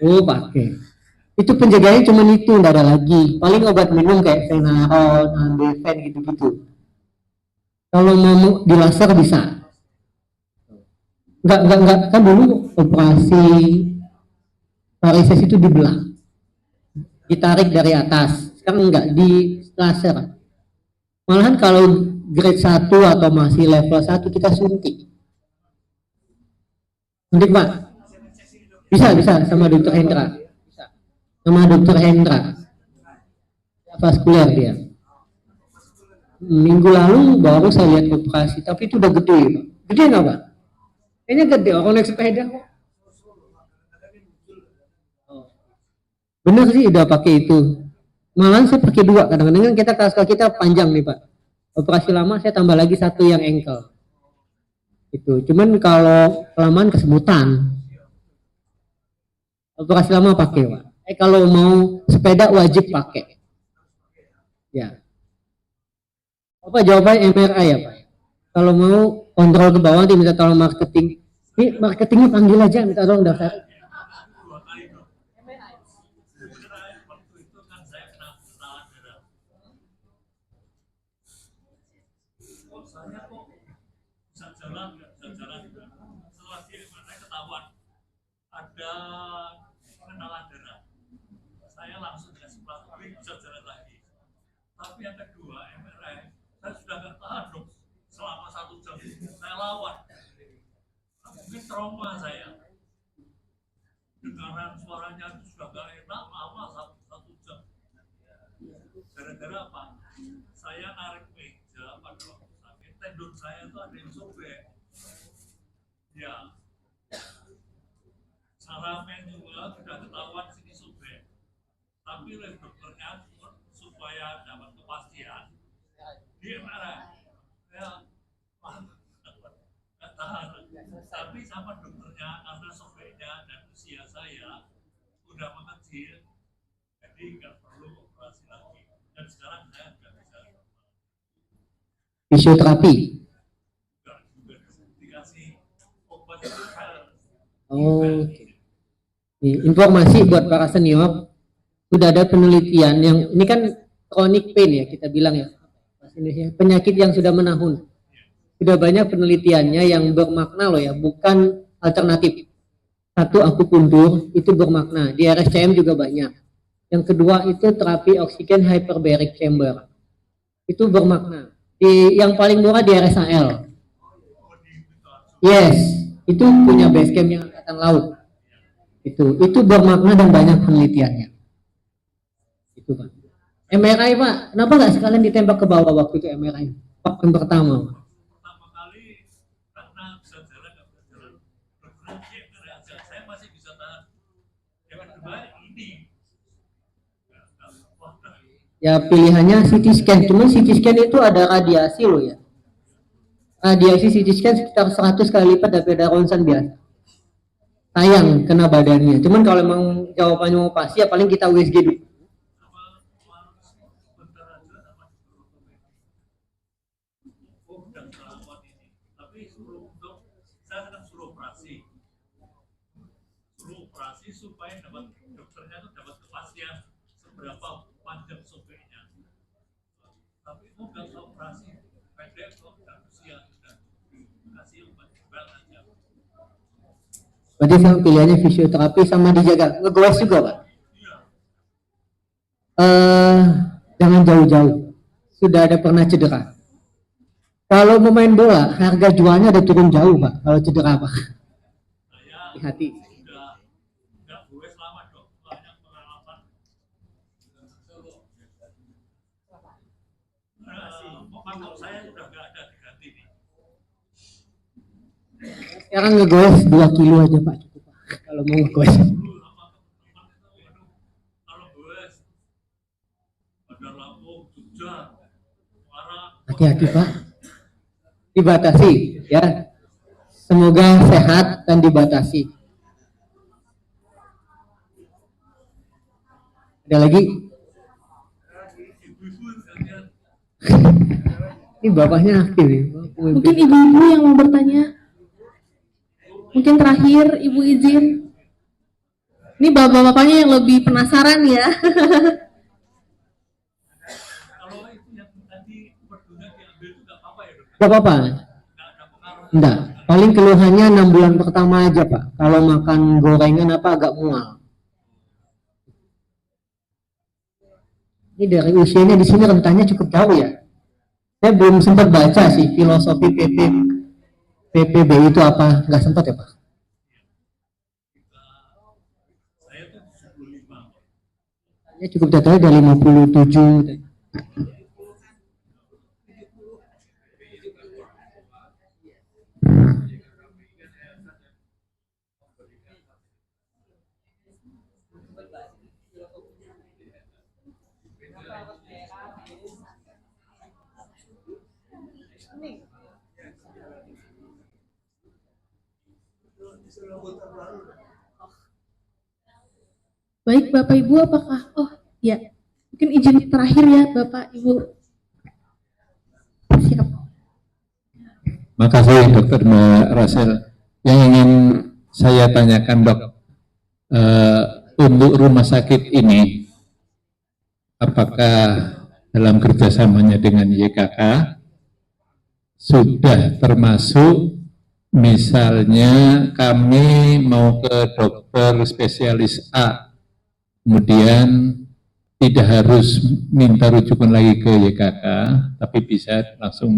Oh pakai. Itu penjagaannya cuma itu, nggak ada lagi. Paling obat minum kayak Phenarol, Ambeven gitu-gitu. Kalau mau di laser bisa. Nggak kan dulu operasi varises itu dibelah, ditarik dari atas. Sekarang enggak, di laser. Malahan kalau grade 1 atau masih level 1 kita suntik. Suntik Pak? Bisa sama dokter Hendra. Bisa. Sama dokter Hendra. Vaskuler dia. Minggu lalu baru saya lihat operasi, tapi itu udah gede Pak. Gede nggak Pak? Kayaknya gede, orang naik sepeda kok. Bener sih udah pakai itu. Malah saya pakai 2 kadang-kadang kita kasus kita panjang nih Pak. Operasi lama saya tambah lagi 1 yang ankle. Itu. Cuman kalau kelamaan kesemutan. Operasi lama pakai Pak. Kalau mau sepeda wajib pakai. Ya. Apa jawabannya MRI ya Pak? Kalau mau kontrol ke bawah nanti minta tolong marketing. Ini marketingnya panggil aja minta tolong daftar. Ada pengenalan darah, saya langsung dikasih pelatih bisa jalan lagi. Tapi yang kedua, MRI, saya sudah nggak tahan dong selama 1 jam. Saya lawan. Mungkin trauma saya. Dengaran suaranya sudah nggak enak, lama 1 jam. Gara-gara apa? Saya narik meja pada waktu sakit, tendon saya itu ada yang sobek. Ya, secara manual sudah ketahuan sini sobek. Tapi oleh dokternya supaya dapat kepastian di MRI, ya, nggak tahan. Tapi sama dokternya karena sobeknya dan usia saya udah mengecil, jadi nggak perlu operasi lagi. Dan sekarang saya nggak bisa Fisioterapi. nggak juga dikasih obat itu. Oh, oke. Informasi buat para senior, sudah ada penelitian yang ini kan chronic pain ya kita bilang ya, bahasa Indonesia, penyakit yang sudah menahun. Sudah banyak penelitiannya yang bermakna loh ya, bukan alternatif. Satu, akupuntur itu bermakna, di RSCM juga banyak. Yang kedua itu terapi oksigen hyperbaric chamber, itu bermakna. Yang paling murah di RSAL. Yes, itu punya base campnya Angkatan Laut. Itu bermakna dan banyak penelitiannya. Itu Pak. MRI Pak, kenapa nggak sekalian ditembak ke bawah waktu itu MRI? Pak yang pertama. Pertama kali karena bisa jalan nggak bisa jalan, berhenti aja. Saya masih bisa tahan. Yang kedua ini, wah, Ya pilihannya CT scan, cuman CT scan itu ada radiasi loh ya. Radiasi CT scan sekitar 100 kali lipat daripada ronsen biasa. Sayang kena badannya. Cuman kalau emang jawabannya mau pasti ya paling kita USG dulu. bentar aja sama oh udah kelewat ini. Tapi suruh untuk saya akan suruh operasi supaya dapat dokternya tuh dapat kepastian seberapa panjang sobeknya. Tapi itu nggak usah operasi pendek kok, nggak usia sudah kasih obat herbal aja. Berarti sama pilihannya fisioterapi sama dijaga. Ngegoes juga Pak. Iya. Jangan jauh-jauh. Sudah ada pernah cedera. Kalau mau main bola, harga jualnya ada turun jauh Pak. Kalau cedera Pak. Saya Hati-hati. udah nggak boleh selama dok banyak pengalaman. Makam saya sudah nggak ada diganti nih. Sekarang ngegoes 2 kilo aja Pak. Cukup Pak. Kalau mau ngegoes. Dulu sama teman-teman itu, waduh, kalau goes Bandar Lampung, Jogja, Muara, Hati-hati Pak. Dibatasi ya. Semoga sehat dan dibatasi. Ada lagi? ibu-ibu sekalian. Ini bapaknya aktif nih. Mungkin ibu-ibu yang mau bertanya. Mungkin terakhir ibu izin. Ini bapak-bapaknya yang lebih penasaran ya. Kalau itu yang tadi berdua diambil itu nggak apa-apa ya dok? Gak apa-apa. Nggak ada pengaruh. Enggak. Paling keluhannya 6 bulan pertama aja Pak. Kalau makan gorengan apa agak mual. Ini dari usianya di sini rentannya cukup jauh ya. Saya belum sempat baca sih filosofi PPB itu apa. Nggak sempat ya Pak. Saya tuh 75. Ya cukup datanya dari 57. Baik Bapak Ibu, apakah? Oh ya, mungkin izin terakhir ya Bapak Ibu. Siap. Makasih Dokter Mbak Rasel. Yang ingin saya tanyakan Dok, untuk rumah sakit ini, apakah dalam kerjasamanya dengan YKK sudah termasuk misalnya kami mau ke dokter spesialis A, kemudian tidak harus minta rujukan lagi ke YKK, tapi bisa langsung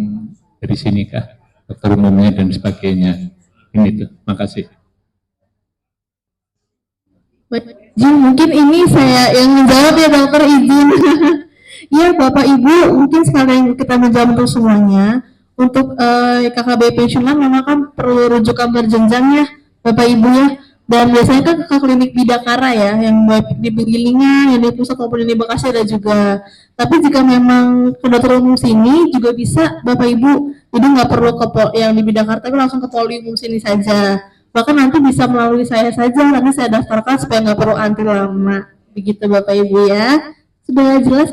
dari sini kah, dokter umumnya dan sebagainya. Ini tuh, makasih. Izin, mungkin ini saya yang menjawab ya dokter, izin. Ya Bapak Ibu, mungkin sekalian kita menjawab untuk semuanya. Untuk KKB pensiunan memang kan perlu rujukan berjenjang ya Bapak Ibu ya. Dan biasanya kan ke klinik Bidakara ya, yang baik di Penggilingan, yang di pusat maupun yang di Bekasi ada juga. Tapi jika memang ke dokter umum sini juga bisa Bapak Ibu, jadi nggak perlu ke yang di Bidakara, tapi langsung ke poli umum sini saja. Bahkan nanti bisa melalui saya saja, nanti saya daftarkan supaya nggak perlu antri lama. Begitu Bapak Ibu ya. Sudah jelas?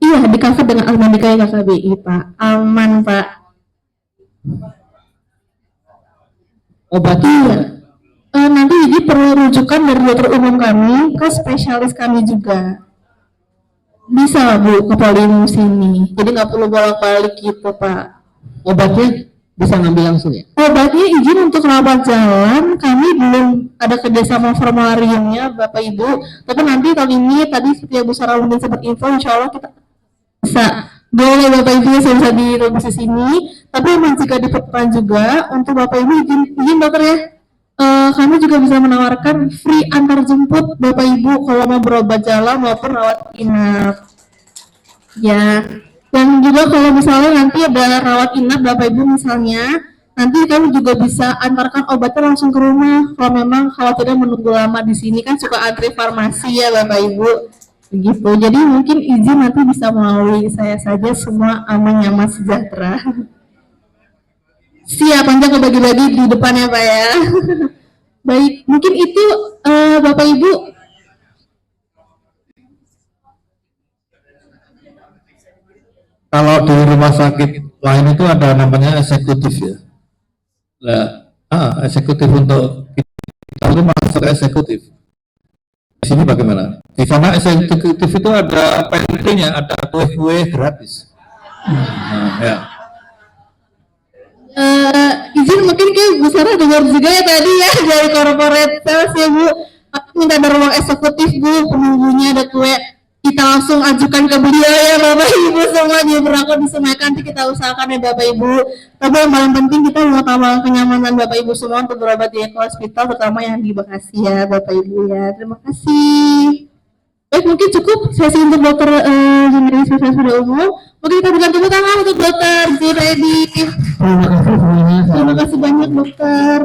Iya, di cover dengan Almandika KKBI Pak. Aman Pak. Obatnya Nanti jadi perlu rujukan dari dokter umum kami ke spesialis kami juga. Bisa Bu ke poli umum sini. Jadi nggak perlu bolak-balik gitu Pak. obatnya bisa ngambil langsung ya? Obatnya izin untuk rawat jalan kami belum ada kerjasama formulariumnya Bapak Ibu. Tapi nanti tahun ini tadi seperti Bu Sarah mungkin sempat info, insya Allah kita bisa. Boleh Bapak Ibu saya bisa di revisi sini. Tapi memang jika diperlukan juga untuk Bapak Ibu izin dokter ya. Kami juga bisa menawarkan free antar jemput Bapak Ibu kalau mau berobat jalan maupun rawat inap. Ya, dan juga kalau misalnya nanti ada rawat inap Bapak Ibu misalnya, nanti kami juga bisa antarkan obatnya langsung ke rumah. Kalau memang khawatirnya menunggu lama di sini kan suka antri farmasi ya Bapak Ibu. Begitu. Jadi mungkin izin nanti bisa melalui saya saja, semua aman nyaman sejahtera. Siap, panjang kebagi-bagi di depannya Pak ya. Baik, mungkin itu Bapak Ibu. Kalau di rumah sakit lain itu ada namanya eksekutif ya. Eksekutif untuk kita itu masuk eksekutif. Di sini bagaimana? Di sana eksekutif itu ada pantry-nya, ada kue-kue gratis. Ya. Izin mungkin kayak Bu Sarah dengar juga ya tadi ya dari corporate sales ya Bu. Aku minta ada ruang eksekutif Bu, penunggunya ada kue. Kita langsung ajukan ke beliau ya Bapak Ibu semua, dia berlaku disesuaikan, nanti kita usahakan ya Bapak Ibu. Tapi yang paling penting kita mengutamakan kenyamanan Bapak Ibu semua untuk berobat di Eko Hospital, terutama yang di Bekasi ya Bapak Ibu ya. Terima kasih. Baik, mungkin cukup sesi untuk dokter generis spesialis umum. Mungkin kita berikan tepuk tangan untuk dokter Junaidi. Terima kasih semuanya. Terima kasih banyak dokter.